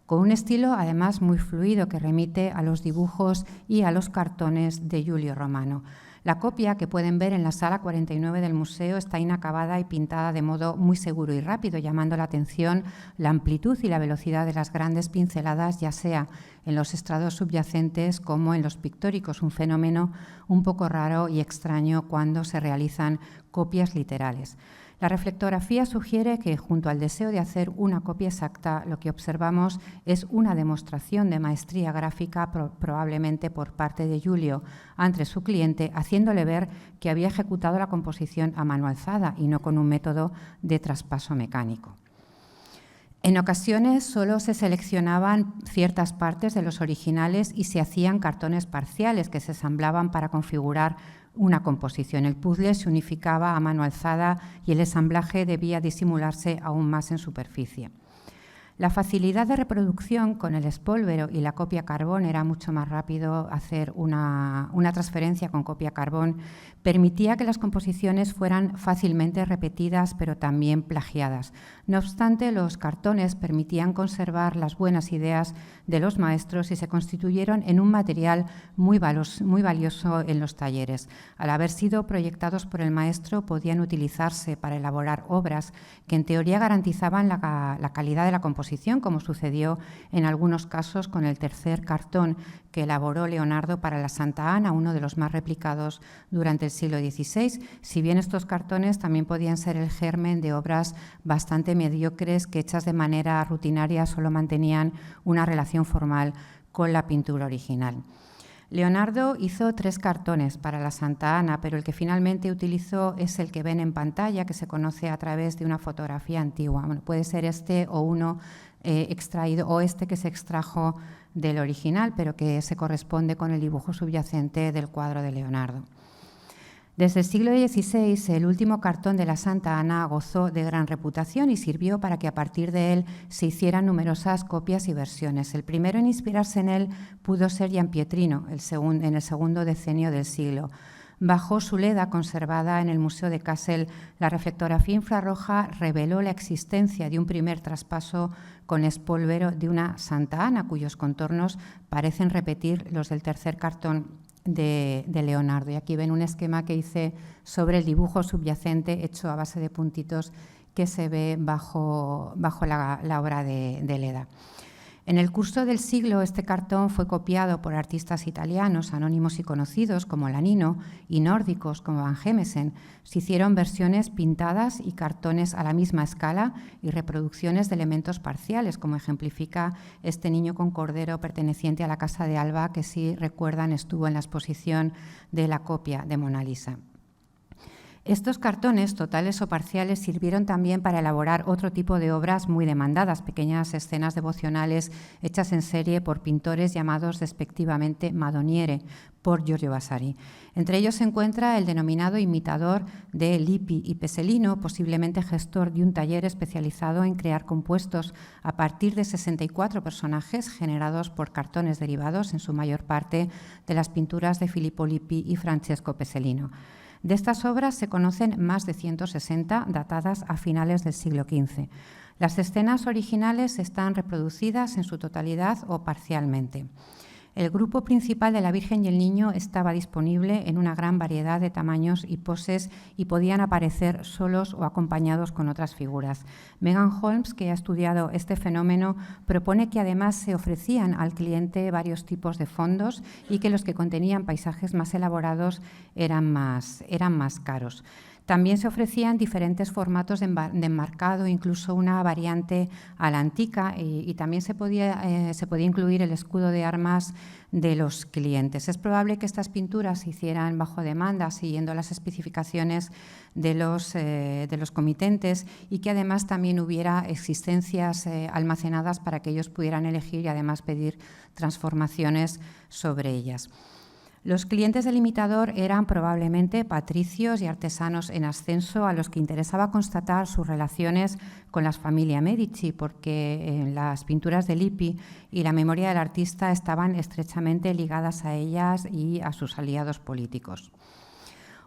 con un estilo además muy fluido que remite a los dibujos y a los cartones de Giulio Romano. La copia que pueden ver en la sala 49 del museo está inacabada y pintada de modo muy seguro y rápido, llamando la atención la amplitud y la velocidad de las grandes pinceladas, ya sea en los estrados subyacentes como en los pictóricos, un fenómeno un poco raro y extraño cuando se realizan copias literales. La reflectografía sugiere que, junto al deseo de hacer una copia exacta, lo que observamos es una demostración de maestría gráfica, probablemente por parte de Giulio, ante su cliente, haciéndole ver que había ejecutado la composición a mano alzada y no con un método de traspaso mecánico. En ocasiones solo se seleccionaban ciertas partes de los originales y se hacían cartones parciales que se ensamblaban para configurar una composición. El puzzle se unificaba a mano alzada y el ensamblaje debía disimularse aún más en superficie. La facilidad de reproducción con el espólvero y la copia carbón, era mucho más rápido hacer una transferencia con copia carbón, permitía que las composiciones fueran fácilmente repetidas, pero también plagiadas. No obstante, los cartones permitían conservar las buenas ideas de los maestros y se constituyeron en un material muy valioso en los talleres. Al haber sido proyectados por el maestro, podían utilizarse para elaborar obras que en teoría garantizaban la calidad de la composición, como sucedió en algunos casos con el tercer cartón que elaboró Leonardo para la Santa Ana, uno de los más replicados durante el siglo XVI, si bien estos cartones también podían ser el germen de obras bastante mediocres que, hechas de manera rutinaria, solo mantenían una relación formal con la pintura original. Leonardo hizo 3 cartones para la Santa Ana, pero el que finalmente utilizó es el que ven en pantalla, que se conoce a través de una fotografía antigua. Bueno, puede ser este o uno extraído, o este que se extrajo del original, pero que se corresponde con el dibujo subyacente del cuadro de Leonardo. Desde el siglo XVI, el último cartón de la Santa Ana gozó de gran reputación y sirvió para que a partir de él se hicieran numerosas copias y versiones. El primero en inspirarse en él pudo ser Giampietrino, en el segundo decenio del siglo. Bajo su leda, conservada en el Museo de Kassel, la reflectografía infrarroja reveló la existencia de un primer traspaso con espólvero de una Santa Ana, cuyos contornos parecen repetir los del tercer cartón de Leonardo. Y aquí ven un esquema que hice sobre el dibujo subyacente hecho a base de puntitos que se ve bajo la obra de Leda. En el curso del siglo, este cartón fue copiado por artistas italianos, anónimos y conocidos como Lanino, y nórdicos como Van Hemesen. Se hicieron versiones pintadas y cartones a la misma escala y reproducciones de elementos parciales, como ejemplifica este niño con cordero perteneciente a la Casa de Alba, que, si recuerdan, estuvo en la exposición de la copia de Mona Lisa. Estos cartones, totales o parciales, sirvieron también para elaborar otro tipo de obras muy demandadas, pequeñas escenas devocionales hechas en serie por pintores llamados despectivamente Madoniere, por Giorgio Vasari. Entre ellos se encuentra el denominado imitador de Lippi y Peselino, posiblemente gestor de un taller especializado en crear compuestos a partir de 64 personajes generados por cartones derivados, en su mayor parte, de las pinturas de Filippo Lippi y Francesco Peselino. De estas obras se conocen más de 160, datadas a finales del siglo XV. Las escenas originales están reproducidas en su totalidad o parcialmente. El grupo principal de la Virgen y el Niño estaba disponible en una gran variedad de tamaños y poses y podían aparecer solos o acompañados con otras figuras. Megan Holmes, que ha estudiado este fenómeno, propone que además se ofrecían al cliente varios tipos de fondos y que los que contenían paisajes más elaborados eran más caros. También se ofrecían diferentes formatos de enmarcado, incluso una variante a la antica, y también se podía incluir el escudo de armas de los clientes. Es probable que estas pinturas se hicieran bajo demanda, siguiendo las especificaciones de los comitentes, y que además también hubiera existencias almacenadas para que ellos pudieran elegir y además pedir transformaciones sobre ellas. Los clientes del imitador eran probablemente patricios y artesanos en ascenso a los que interesaba constatar sus relaciones con la familia Medici, porque las pinturas de Lippi y la memoria del artista estaban estrechamente ligadas a ellas y a sus aliados políticos.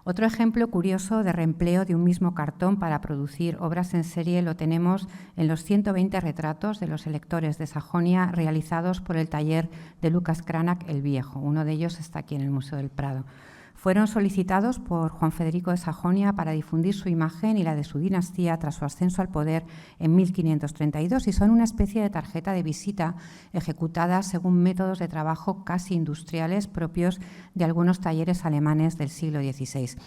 Otro ejemplo curioso de reempleo de un mismo cartón para producir obras en serie lo tenemos en los 120 retratos de los electores de Sajonia realizados por el taller de Lucas Cranach el Viejo. Uno de ellos está aquí en el Museo del Prado. Fueron solicitados por Juan Federico de Sajonia para difundir su imagen y la de su dinastía tras su ascenso al poder en 1532 y son una especie de tarjeta de visita ejecutada según métodos de trabajo casi industriales propios de algunos talleres alemanes del siglo XVI.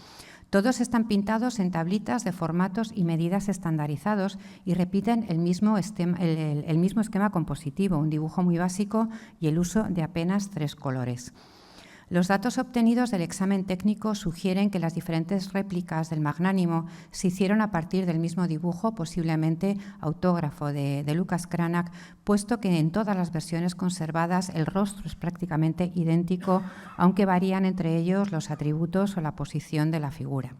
Todos están pintados en tablitas de formatos y medidas estandarizados y repiten el mismo esquema compositivo, un dibujo muy básico y el uso de apenas 3 colores. Los datos obtenidos del examen técnico sugieren que las diferentes réplicas del Magnánimo se hicieron a partir del mismo dibujo, posiblemente autógrafo de Lucas Cranach, puesto que en todas las versiones conservadas el rostro es prácticamente idéntico, aunque varían entre ellos los atributos o la posición de la figura.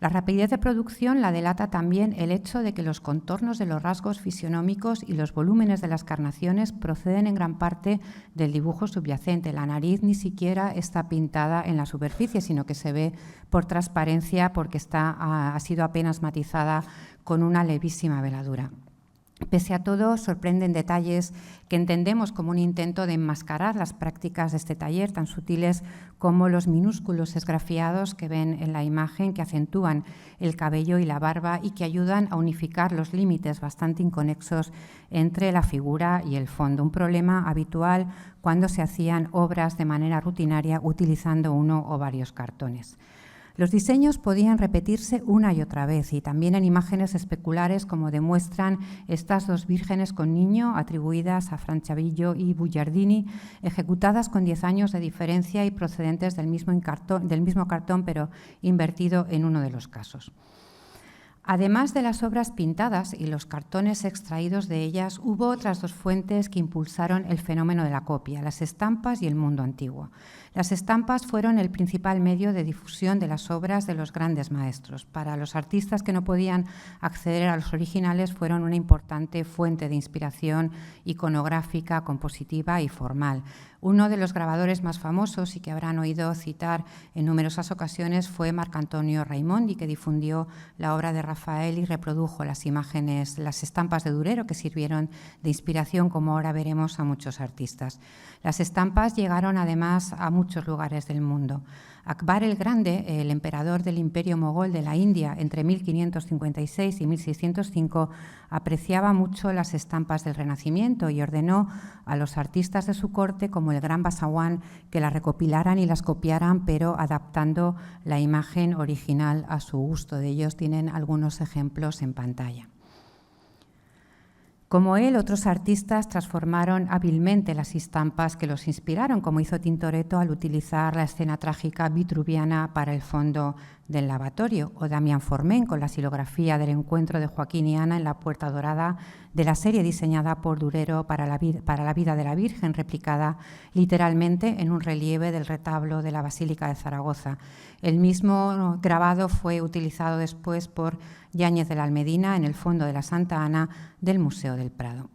La rapidez de producción la delata también el hecho de que los contornos de los rasgos fisionómicos y los volúmenes de las carnaciones proceden en gran parte del dibujo subyacente. La nariz ni siquiera está pintada en la superficie, sino que se ve por transparencia porque ha sido apenas matizada con una levísima veladura. Pese a todo, sorprenden detalles que entendemos como un intento de enmascarar las prácticas de este taller, tan sutiles como los minúsculos esgrafiados que ven en la imagen, que acentúan el cabello y la barba y que ayudan a unificar los límites bastante inconexos entre la figura y el fondo, un problema habitual cuando se hacían obras de manera rutinaria utilizando uno o varios cartones. Los diseños podían repetirse una y otra vez y también en imágenes especulares como demuestran estas 2 vírgenes con niño atribuidas a Franciabillo y Bugiardini, ejecutadas con 10 años de diferencia y procedentes del mismo cartón pero invertido en uno de los casos. Además de las obras pintadas y los cartones extraídos de ellas, hubo otras 2 fuentes que impulsaron el fenómeno de la copia, las estampas y el mundo antiguo. Las estampas fueron el principal medio de difusión de las obras de los grandes maestros. Para los artistas que no podían acceder a los originales, fueron una importante fuente de inspiración iconográfica, compositiva y formal. Uno de los grabadores más famosos y que habrán oído citar en numerosas ocasiones fue Marcantonio Raimondi, que difundió la obra de Rafael y reprodujo las imágenes, las estampas de Durero, que sirvieron de inspiración, como ahora veremos, a muchos artistas. Las estampas llegaron además a muchos lugares del mundo. Akbar el Grande, el emperador del Imperio Mogol de la India entre 1556 y 1605, apreciaba mucho las estampas del Renacimiento y ordenó a los artistas de su corte, como el gran Basawan, que las recopilaran y las copiaran, pero adaptando la imagen original a su gusto. De ellos tienen algunos ejemplos en pantalla. Como él, otros artistas transformaron hábilmente las estampas que los inspiraron, como hizo Tintoretto al utilizar la escena trágica vitruviana para el fondo del lavatorio, o Damián Forment con la silografía del encuentro de Joaquín y Ana en la Puerta Dorada de la serie diseñada por Durero para la vida de la Virgen, replicada literalmente en un relieve del retablo de la Basílica de Zaragoza. El mismo grabado fue utilizado después por Yáñez de la Almedina en el fondo de la Santa Ana del Museo del Prado.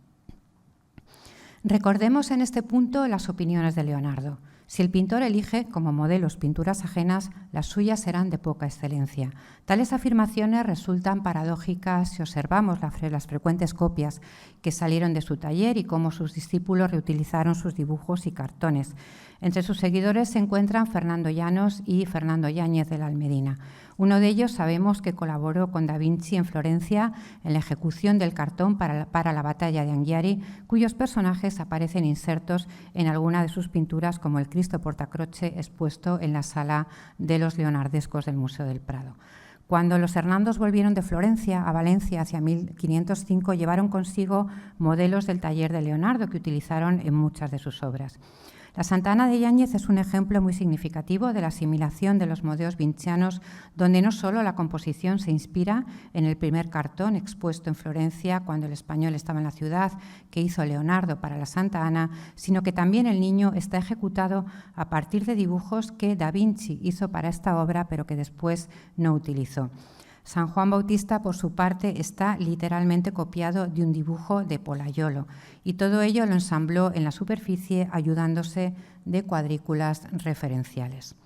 Recordemos en este punto las opiniones de Leonardo. Si el pintor elige como modelos pinturas ajenas, las suyas serán de poca excelencia. Tales afirmaciones resultan paradójicas si observamos las frecuentes copias que salieron de su taller y cómo sus discípulos reutilizaron sus dibujos y cartones. Entre sus seguidores se encuentran Fernando Llanos y Fernando Yáñez de la Almedina. Uno de ellos sabemos que colaboró con Da Vinci en Florencia en la ejecución del cartón para la batalla de Anghiari, cuyos personajes aparecen insertos en alguna de sus pinturas, como el Cristo Portacroce expuesto en la sala de los leonardescos del Museo del Prado. Cuando los Hernandos volvieron de Florencia a Valencia hacia 1505, llevaron consigo modelos del taller de Leonardo que utilizaron en muchas de sus obras. La Santa Ana de Yáñez es un ejemplo muy significativo de la asimilación de los modelos vincianos, donde no solo la composición se inspira en el primer cartón expuesto en Florencia cuando el español estaba en la ciudad, que hizo Leonardo para la Santa Ana, sino que también el niño está ejecutado a partir de dibujos que Da Vinci hizo para esta obra, pero que después no utilizó. San Juan Bautista, por su parte, está literalmente copiado de un dibujo de Pollaiolo y todo ello lo ensambló en la superficie ayudándose de cuadrículas referenciales.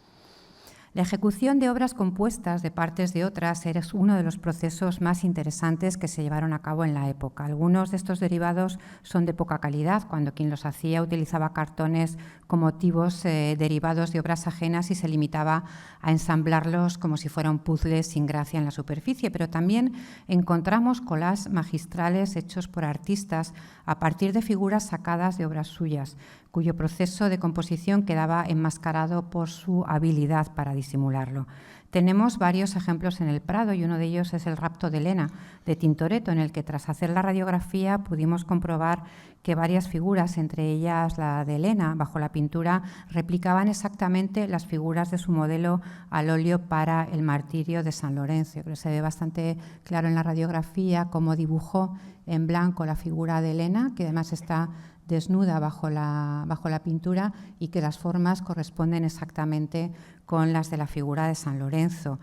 La ejecución de obras compuestas de partes de otras era uno de los procesos más interesantes que se llevaron a cabo en la época. Algunos de estos derivados son de poca calidad, cuando quien los hacía utilizaba cartones con motivos derivados de obras ajenas y se limitaba a ensamblarlos como si fuera un puzzle sin gracia en la superficie, pero también encontramos collages magistrales hechos por artistas a partir de figuras sacadas de obras suyas, cuyo proceso de composición quedaba enmascarado por su habilidad para disimularlo. Tenemos varios ejemplos en el Prado y uno de ellos es el Rapto de Elena de Tintoretto, en el que tras hacer la radiografía pudimos comprobar que varias figuras, entre ellas la de Elena bajo la pintura, replicaban exactamente las figuras de su modelo al óleo para el martirio de San Lorenzo. Creo que se ve bastante claro en la radiografía cómo dibujó en blanco la figura de Elena, que además está desnuda bajo la pintura y que las formas corresponden exactamente con las de la figura de San Lorenzo.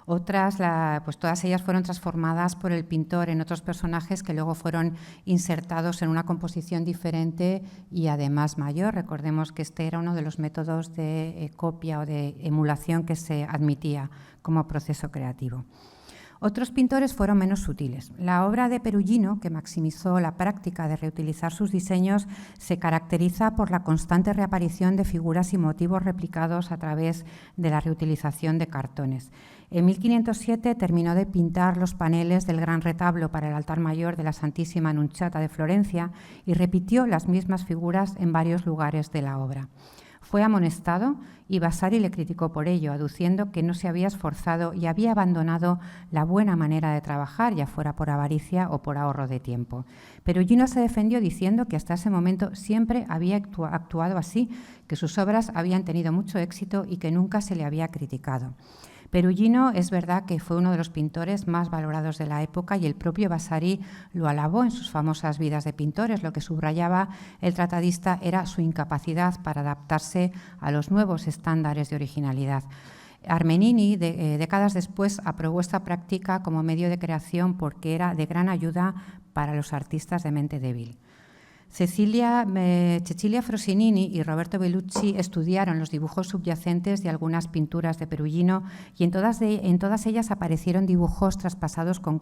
Otras, pues todas ellas fueron transformadas por el pintor en otros personajes que luego fueron insertados en una composición diferente y además mayor. Recordemos que este era uno de los métodos de copia o de emulación que se admitía como proceso creativo. Otros pintores fueron menos sutiles. La obra de Perugino, que maximizó la práctica de reutilizar sus diseños, se caracteriza por la constante reaparición de figuras y motivos replicados a través de la reutilización de cartones. En 1507 terminó de pintar los paneles del gran retablo para el altar mayor de la Santísima Anunciata de Florencia y repitió las mismas figuras en varios lugares de la obra. Fue amonestado y Vasari le criticó por ello, aduciendo que no se había esforzado y había abandonado la buena manera de trabajar, ya fuera por avaricia o por ahorro de tiempo. Perugino se defendió diciendo que hasta ese momento siempre había actuado así, que sus obras habían tenido mucho éxito y que nunca se le había criticado. Perugino es verdad que fue uno de los pintores más valorados de la época y el propio Vasari lo alabó en sus famosas vidas de pintores. Lo que subrayaba el tratadista era su incapacidad para adaptarse a los nuevos estándares de originalidad. Armenini, décadas después, aprobó esta práctica como medio de creación porque era de gran ayuda para los artistas de mente débil. Cecilia Frosinini y Roberto Bellucci estudiaron los dibujos subyacentes de algunas pinturas de Perugino y en todas ellas aparecieron dibujos traspasados con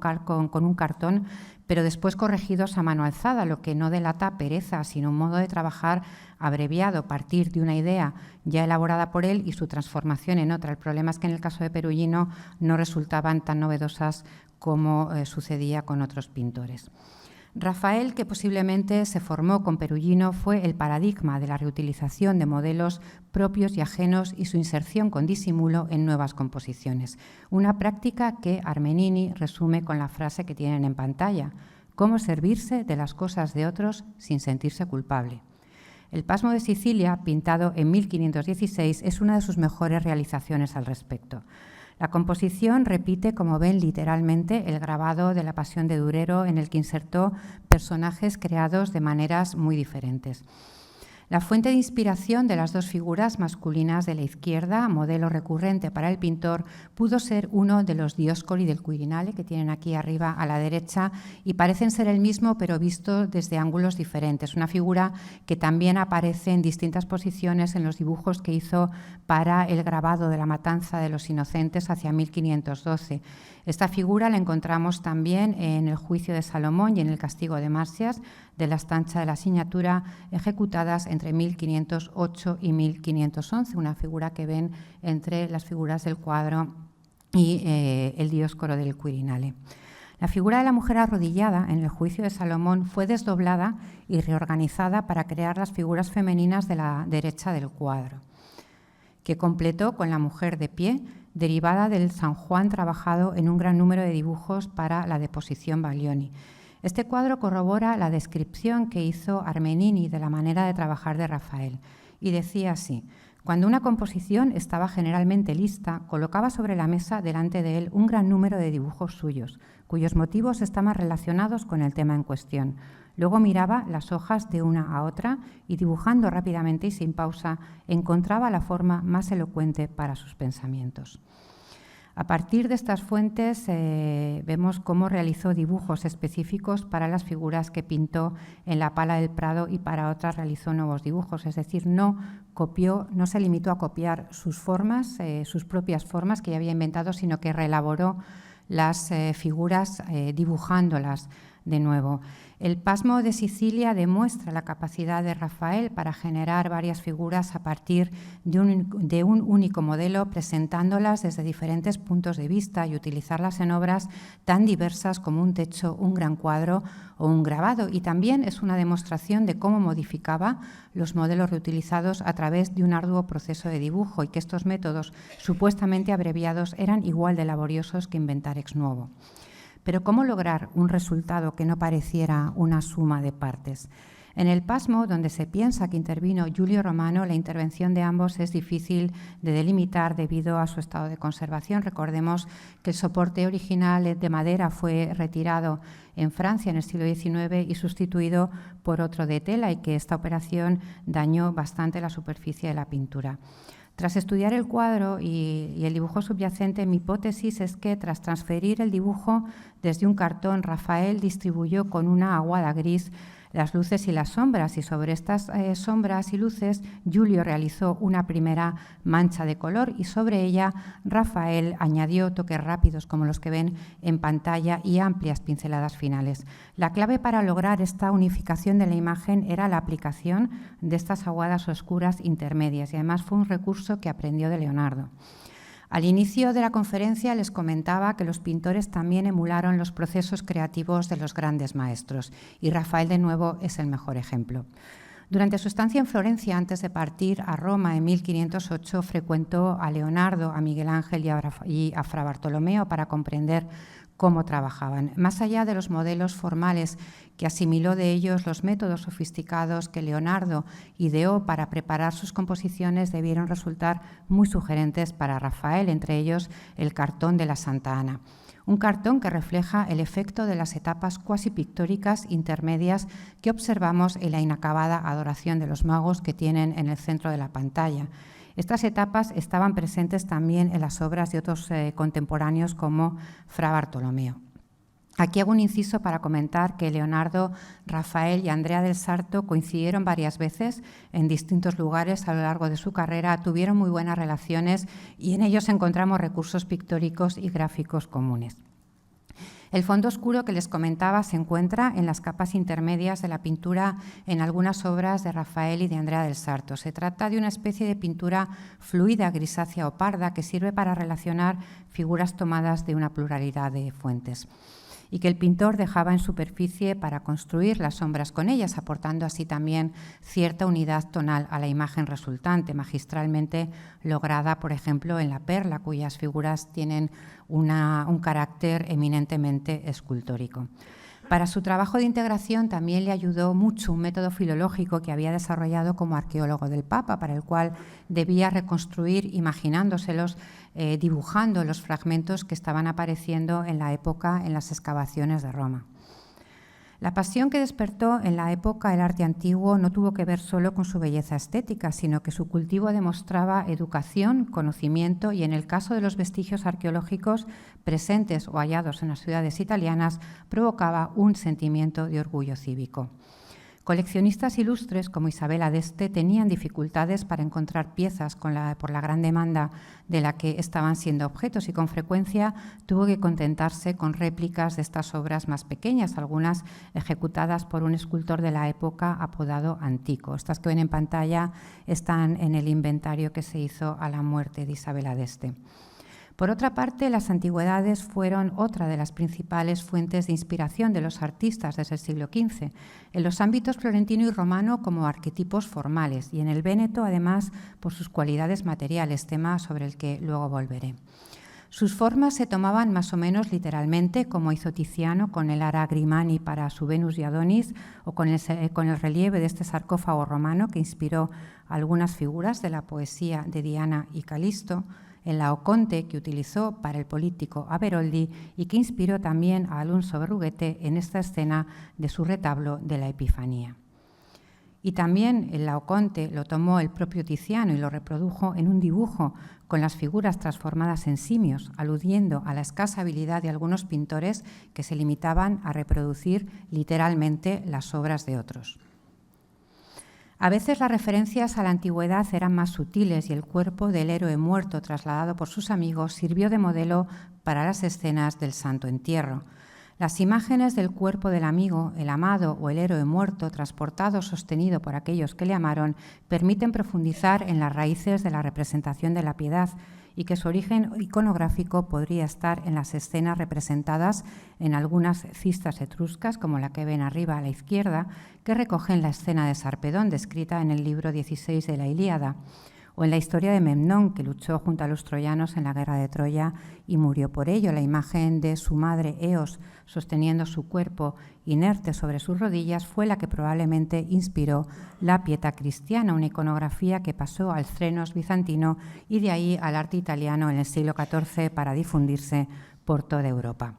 un cartón, pero después corregidos a mano alzada, lo que no delata pereza, sino un modo de trabajar abreviado, partir de una idea ya elaborada por él y su transformación en otra. El problema es que en el caso de Perugino no resultaban tan novedosas como sucedía con otros pintores. Rafael, que posiblemente se formó con Perugino, fue el paradigma de la reutilización de modelos propios y ajenos y su inserción con disimulo en nuevas composiciones. Una práctica que Armenini resume con la frase que tienen en pantalla: «Cómo servirse de las cosas de otros sin sentirse culpable». El Pasmo de Sicilia, pintado en 1516, es una de sus mejores realizaciones al respecto. La composición repite, como ven, literalmente el grabado de la Pasión de Durero, en el que insertó personajes creados de maneras muy diferentes. La fuente de inspiración de las dos figuras masculinas de la izquierda, modelo recurrente para el pintor, pudo ser uno de los Dioscuri del Quirinale, que tienen aquí arriba a la derecha, y parecen ser el mismo, pero visto desde ángulos diferentes. Una figura que también aparece en distintas posiciones en los dibujos que hizo para el grabado de la Matanza de los Inocentes hacia 1512. Esta figura la encontramos también en el Juicio de Salomón y en el Castigo de Marcias, de la Stanza de la Signatura, ejecutadas entre 1508 y 1511, una figura que ven entre las figuras del cuadro y el Dioscoro del Quirinale. La figura de la mujer arrodillada en el Juicio de Salomón fue desdoblada y reorganizada para crear las figuras femeninas de la derecha del cuadro, que completó con la mujer de pie, derivada del San Juan trabajado en un gran número de dibujos para la deposición Baglioni. Este cuadro corrobora la descripción que hizo Armenini de la manera de trabajar de Rafael y decía así: cuando una composición estaba generalmente lista, colocaba sobre la mesa delante de él un gran número de dibujos suyos, cuyos motivos estaban relacionados con el tema en cuestión. Luego miraba las hojas de una a otra y, dibujando rápidamente y sin pausa, encontraba la forma más elocuente para sus pensamientos. A partir de estas fuentes vemos cómo realizó dibujos específicos para las figuras que pintó en la Pala del Prado y para otras realizó nuevos dibujos, es decir, no se limitó a copiar sus formas, sus propias formas que ya había inventado, sino que reelaboró las figuras dibujándolas de nuevo. El Pasmo de Sicilia demuestra la capacidad de Rafael para generar varias figuras a partir de un único modelo, presentándolas desde diferentes puntos de vista y utilizarlas en obras tan diversas como un techo, un gran cuadro o un grabado. Y también es una demostración de cómo modificaba los modelos reutilizados a través de un arduo proceso de dibujo y que estos métodos supuestamente abreviados eran igual de laboriosos que inventar ex novo. Pero ¿cómo lograr un resultado que no pareciera una suma de partes? En el Pasmo, donde se piensa que intervino Giulio Romano, la intervención de ambos es difícil de delimitar debido a su estado de conservación. Recordemos que el soporte original de madera fue retirado en Francia en el siglo XIX y sustituido por otro de tela, y que esta operación dañó bastante la superficie de la pintura. Tras estudiar el cuadro y el dibujo subyacente, mi hipótesis es que tras transferir el dibujo desde un cartón, Rafael distribuyó con una aguada gris las luces y las sombras, y sobre estas sombras y luces Giulio realizó una primera mancha de color y sobre ella Rafael añadió toques rápidos como los que ven en pantalla y amplias pinceladas finales. La clave para lograr esta unificación de la imagen era la aplicación de estas aguadas oscuras intermedias, y además fue un recurso que aprendió de Leonardo. Al inicio de la conferencia les comentaba que los pintores también emularon los procesos creativos de los grandes maestros, y Rafael de nuevo es el mejor ejemplo. Durante su estancia en Florencia, antes de partir a Roma en 1508, frecuentó a Leonardo, a Miguel Ángel y a Fra Bartolomeo para comprender cómo trabajaban. Más allá de los modelos formales que asimiló de ellos, los métodos sofisticados que Leonardo ideó para preparar sus composiciones debieron resultar muy sugerentes para Rafael, entre ellos el cartón de la Santa Ana. Un cartón que refleja el efecto de las etapas cuasi pictóricas intermedias que observamos en la inacabada adoración de los magos que tienen en el centro de la pantalla. Estas etapas estaban presentes también en las obras de otros contemporáneos como Fra Bartolomeo. Aquí hago un inciso para comentar que Leonardo, Rafael y Andrea del Sarto coincidieron varias veces en distintos lugares a lo largo de su carrera, tuvieron muy buenas relaciones y en ellos encontramos recursos pictóricos y gráficos comunes. El fondo oscuro que les comentaba se encuentra en las capas intermedias de la pintura en algunas obras de Rafael y de Andrea del Sarto. Se trata de una especie de pintura fluida, grisácea o parda, que sirve para relacionar figuras tomadas de una pluralidad de fuentes, y que el pintor dejaba en superficie para construir las sombras con ellas, aportando así también cierta unidad tonal a la imagen resultante, magistralmente lograda, por ejemplo, en La Perla, cuyas figuras tienen un carácter eminentemente escultórico. Para su trabajo de integración también le ayudó mucho un método filológico que había desarrollado como arqueólogo del Papa, para el cual debía reconstruir, imaginándoselos, dibujando los fragmentos que estaban apareciendo en la época en las excavaciones de Roma. La pasión que despertó en la época el arte antiguo no tuvo que ver solo con su belleza estética, sino que su cultivo demostraba educación, conocimiento y, en el caso de los vestigios arqueológicos presentes o hallados en las ciudades italianas, provocaba un sentimiento de orgullo cívico. Coleccionistas ilustres como Isabella d'Este tenían dificultades para encontrar piezas por la gran demanda de la que estaban siendo objetos, y con frecuencia tuvo que contentarse con réplicas de estas obras más pequeñas, algunas ejecutadas por un escultor de la época apodado Antico. Estas que ven en pantalla están en el inventario que se hizo a la muerte de Isabella d'Este. Por otra parte, las antigüedades fueron otra de las principales fuentes de inspiración de los artistas desde el siglo XV, en los ámbitos florentino y romano como arquetipos formales y en el Véneto, además, por sus cualidades materiales, tema sobre el que luego volveré. Sus formas se tomaban más o menos literalmente, como hizo Tiziano con el Ara Grimani para su Venus y Adonis, o con el relieve de este sarcófago romano que inspiró algunas figuras de la poesía de Diana y Calisto, el Laoconte que utilizó para el político Aberoldi y que inspiró también a Alonso Berruguete en esta escena de su retablo de la Epifanía. Y también el Laoconte lo tomó el propio Tiziano y lo reprodujo en un dibujo con las figuras transformadas en simios, aludiendo a la escasa habilidad de algunos pintores que se limitaban a reproducir literalmente las obras de otros. A veces las referencias a la antigüedad eran más sutiles y el cuerpo del héroe muerto trasladado por sus amigos sirvió de modelo para las escenas del Santo Entierro. Las imágenes del cuerpo del amigo, el amado o el héroe muerto, transportado o sostenido por aquellos que le amaron, permiten profundizar en las raíces de la representación de la piedad y que su origen iconográfico podría estar en las escenas representadas en algunas cistas etruscas, como la que ven arriba a la izquierda, que recogen la escena de Sarpedón descrita en el libro 16 de la Ilíada, o en la historia de Memnón, que luchó junto a los troyanos en la guerra de Troya y murió por ello. La imagen de su madre Eos sosteniendo su cuerpo inerte sobre sus rodillas fue la que probablemente inspiró la Pietà cristiana, una iconografía que pasó al Scenos bizantino y de ahí al arte italiano en el siglo XIV para difundirse por toda Europa.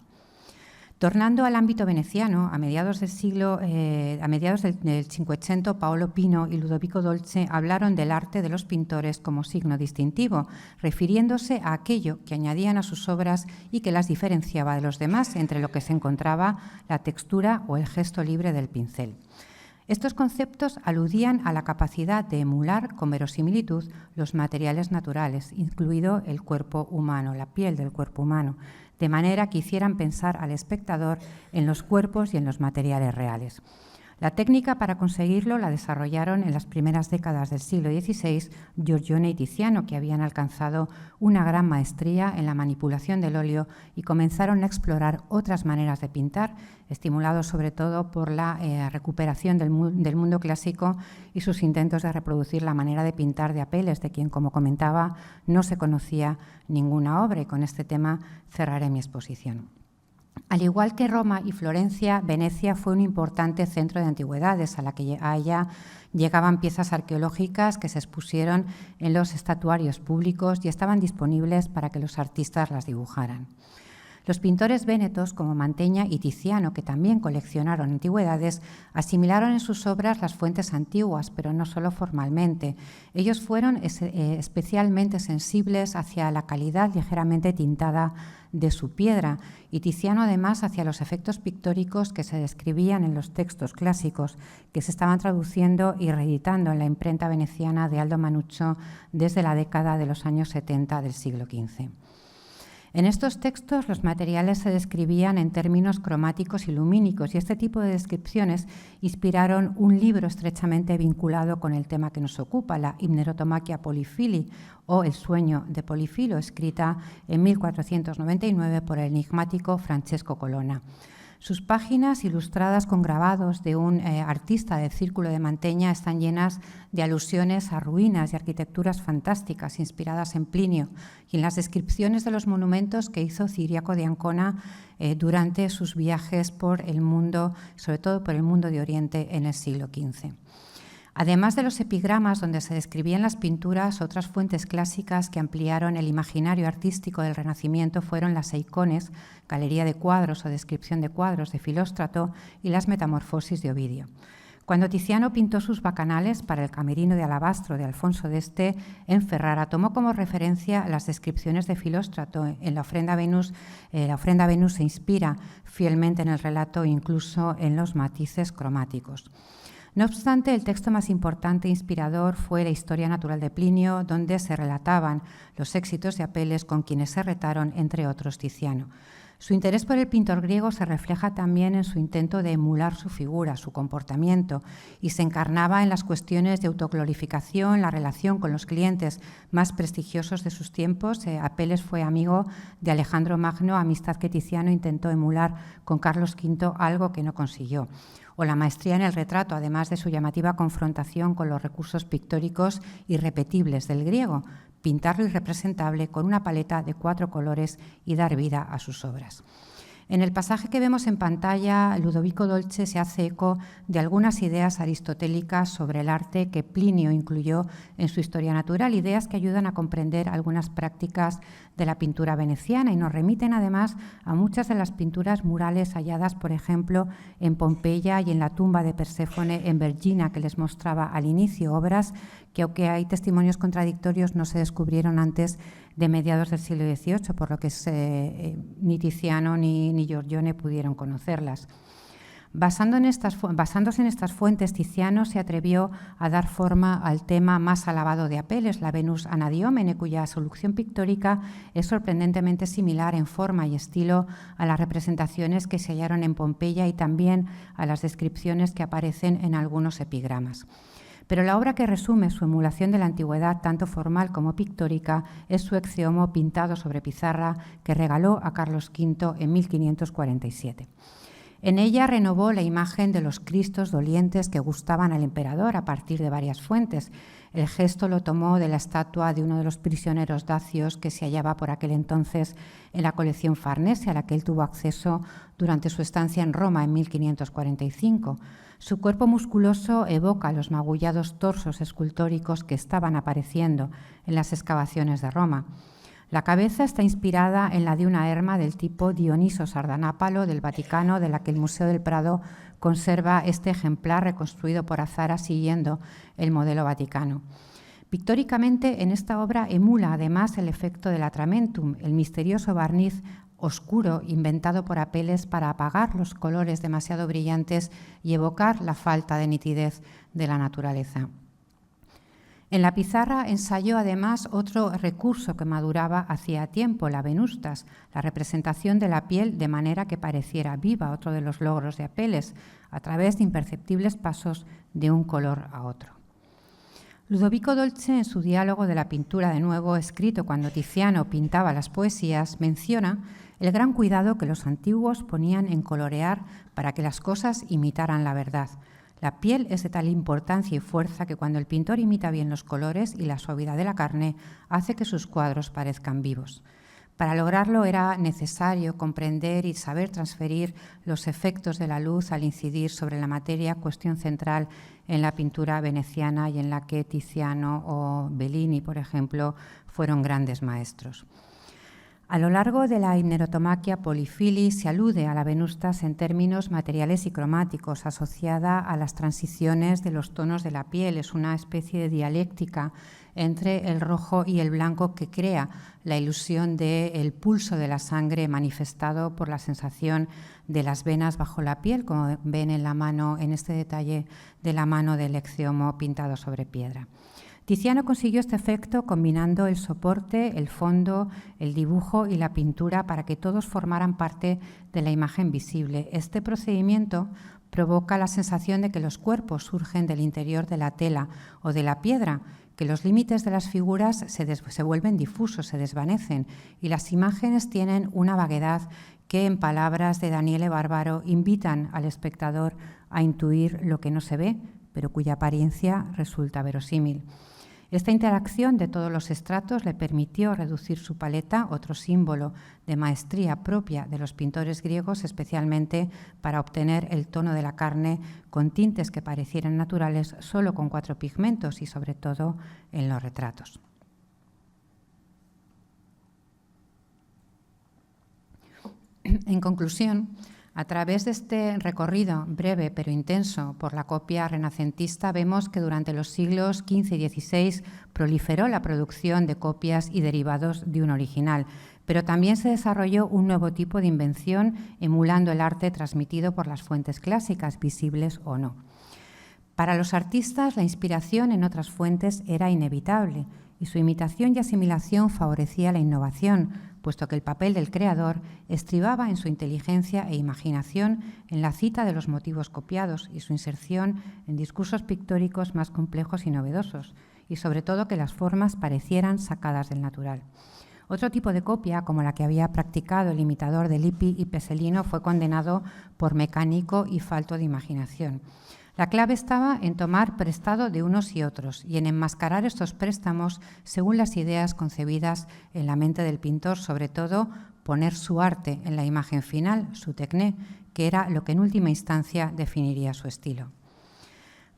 Tornando al ámbito veneciano, a mediados del 500, Paolo Pino y Ludovico Dolce hablaron del arte de los pintores como signo distintivo, refiriéndose a aquello que añadían a sus obras y que las diferenciaba de los demás, entre lo que se encontraba la textura o el gesto libre del pincel. Estos conceptos aludían a la capacidad de emular con verosimilitud los materiales naturales, incluido el cuerpo humano, la piel del cuerpo humano, de manera que hicieran pensar al espectador en los cuerpos y en los materiales reales. La técnica para conseguirlo la desarrollaron en las primeras décadas del siglo XVI Giorgione y Tiziano, que habían alcanzado una gran maestría en la manipulación del óleo y comenzaron a explorar otras maneras de pintar, estimulados sobre todo por la recuperación del mundo clásico y sus intentos de reproducir la manera de pintar de Apeles, de quien, como comentaba, no se conocía ninguna obra. Y con este tema cerraré mi exposición. Al igual que Roma y Florencia, Venecia fue un importante centro de antigüedades a la que allá llegaban piezas arqueológicas que se expusieron en los estatuarios públicos y estaban disponibles para que los artistas las dibujaran. Los pintores vénetos como Mantegna y Tiziano, que también coleccionaron antigüedades, asimilaron en sus obras las fuentes antiguas, pero no solo formalmente. Ellos fueron especialmente sensibles hacia la calidad ligeramente tintada de su piedra y Tiziano además hacia los efectos pictóricos que se describían en los textos clásicos que se estaban traduciendo y reeditando en la imprenta veneciana de Aldo Manuccio desde la década de los años 70 del siglo XV. En estos textos los materiales se describían en términos cromáticos y lumínicos y este tipo de descripciones inspiraron un libro estrechamente vinculado con el tema que nos ocupa, la Hipnerotomachia Polifili o El sueño de Polifilo, escrita en 1499 por el enigmático Francesco Colonna. Sus páginas, ilustradas con grabados de un artista del Círculo de Mantegna, están llenas de alusiones a ruinas y arquitecturas fantásticas inspiradas en Plinio y en las descripciones de los monumentos que hizo Ciriaco de Ancona durante sus viajes por el mundo, sobre todo por el mundo de Oriente en el siglo XV. Además de los epigramas donde se describían las pinturas, otras fuentes clásicas que ampliaron el imaginario artístico del Renacimiento fueron las eicones, galería de cuadros o descripción de cuadros de Filóstrato, y las metamorfosis de Ovidio. Cuando Tiziano pintó sus bacanales para el camerino de alabastro de Alfonso d'Este en Ferrara, tomó como referencia las descripciones de Filóstrato. En la ofrenda Venus se inspira fielmente en el relato, incluso en los matices cromáticos. No obstante, el texto más importante e inspirador fue la Historia natural de Plinio, donde se relataban los éxitos de Apeles con quienes se retaron, entre otros Tiziano. Su interés por el pintor griego se refleja también en su intento de emular su figura, su comportamiento, y se encarnaba en las cuestiones de autoglorificación, la relación con los clientes más prestigiosos de sus tiempos. Apeles fue amigo de Alejandro Magno, amistad que Tiziano intentó emular con Carlos V, algo que no consiguió. O la maestría en el retrato, además de su llamativa confrontación con los recursos pictóricos irrepetibles del griego, pintar lo irrepresentable con una paleta de 4 colores y dar vida a sus obras. En el pasaje que vemos en pantalla, Ludovico Dolce se hace eco de algunas ideas aristotélicas sobre el arte que Plinio incluyó en su Historia Natural, ideas que ayudan a comprender algunas prácticas de la pintura veneciana y nos remiten además a muchas de las pinturas murales halladas, por ejemplo, en Pompeya y en la tumba de Perséfone en Vergina, que les mostraba al inicio, obras que, aunque hay testimonios contradictorios, no se descubrieron antes de mediados del siglo XVIII, por lo que ni Tiziano ni Giorgione pudieron conocerlas. Basándose en estas fuentes, Tiziano se atrevió a dar forma al tema más alabado de Apeles, la Venus Anadiomene, cuya solución pictórica es sorprendentemente similar en forma y estilo a las representaciones que se hallaron en Pompeya y también a las descripciones que aparecen en algunos epigramas. Pero la obra que resume su emulación de la antigüedad, tanto formal como pictórica, es su Ecce Homo pintado sobre pizarra que regaló a Carlos V en 1547. En ella renovó la imagen de los Cristos dolientes que gustaban al emperador a partir de varias fuentes. El gesto lo tomó de la estatua de uno de los prisioneros dacios que se hallaba por aquel entonces en la colección Farnese, a la que él tuvo acceso durante su estancia en Roma en 1545. Su cuerpo musculoso evoca los magullados torsos escultóricos que estaban apareciendo en las excavaciones de Roma. La cabeza está inspirada en la de una erma del tipo Dioniso Sardanápalo del Vaticano, de la que el Museo del Prado conserva este ejemplar reconstruido por Azara siguiendo el modelo vaticano. Pictóricamente, en esta obra emula además el efecto del atramentum, el misterioso barniz oscuro inventado por Apeles para apagar los colores demasiado brillantes y evocar la falta de nitidez de la naturaleza. En la pizarra ensayó además otro recurso que maduraba hacía tiempo, la venustas, la representación de la piel de manera que pareciera viva, otro de los logros de Apeles, a través de imperceptibles pasos de un color a otro. Ludovico Dolce, en su diálogo de la pintura de nuevo, escrito cuando Tiziano pintaba las poesías, menciona el gran cuidado que los antiguos ponían en colorear para que las cosas imitaran la verdad. La piel es de tal importancia y fuerza que cuando el pintor imita bien los colores y la suavidad de la carne, hace que sus cuadros parezcan vivos. Para lograrlo era necesario comprender y saber transferir los efectos de la luz al incidir sobre la materia, cuestión central en la pintura veneciana y en la que Tiziano o Bellini, por ejemplo, fueron grandes maestros. A lo largo de la Himnerotomaquia Polifili se alude a la venustas en términos materiales y cromáticos, asociada a las transiciones de los tonos de la piel. Es una especie de dialéctica entre el rojo y el blanco que crea la ilusión del pulso de la sangre manifestado por la sensación de las venas bajo la piel, como ven en la mano, en este detalle de la mano del Ecce Homo pintado sobre piedra. Tiziano consiguió este efecto combinando el soporte, el fondo, el dibujo y la pintura para que todos formaran parte de la imagen visible. Este procedimiento provoca la sensación de que los cuerpos surgen del interior de la tela o de la piedra, que los límites de las figuras se vuelven difusos, se desvanecen y las imágenes tienen una vaguedad que, en palabras de Daniele Barbaro, invitan al espectador a intuir lo que no se ve, pero cuya apariencia resulta verosímil. Esta interacción de todos los estratos le permitió reducir su paleta, otro símbolo de maestría propia de los pintores griegos, especialmente para obtener el tono de la carne con tintes que parecieran naturales solo con 4 pigmentos y sobre todo en los retratos. En conclusión, a través de este recorrido breve pero intenso por la copia renacentista, vemos que durante los siglos XV y XVI proliferó la producción de copias y derivados de un original, pero también se desarrolló un nuevo tipo de invención emulando el arte transmitido por las fuentes clásicas, visibles o no. Para los artistas, la inspiración en otras fuentes era inevitable y su imitación y asimilación favorecía la innovación, puesto que el papel del creador estribaba en su inteligencia e imaginación en la cita de los motivos copiados y su inserción en discursos pictóricos más complejos y novedosos, y sobre todo que las formas parecieran sacadas del natural. Otro tipo de copia, como la que había practicado el imitador de Lippi y Peselino, fue condenado por mecánico y falto de imaginación. La clave estaba en tomar prestado de unos y otros y en enmascarar estos préstamos según las ideas concebidas en la mente del pintor, sobre todo poner su arte en la imagen final, su techné, que era lo que en última instancia definiría su estilo.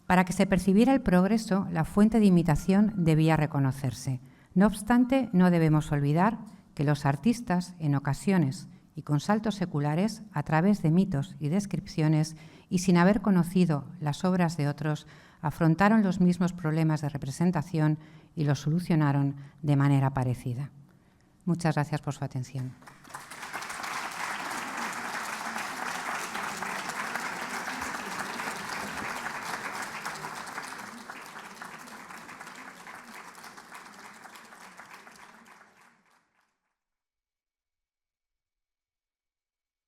Para que se percibiera el progreso, la fuente de imitación debía reconocerse. No obstante, no debemos olvidar que los artistas, en ocasiones y con saltos seculares, a través de mitos y descripciones, y sin haber conocido las obras de otros, afrontaron los mismos problemas de representación y los solucionaron de manera parecida. Muchas gracias por su atención.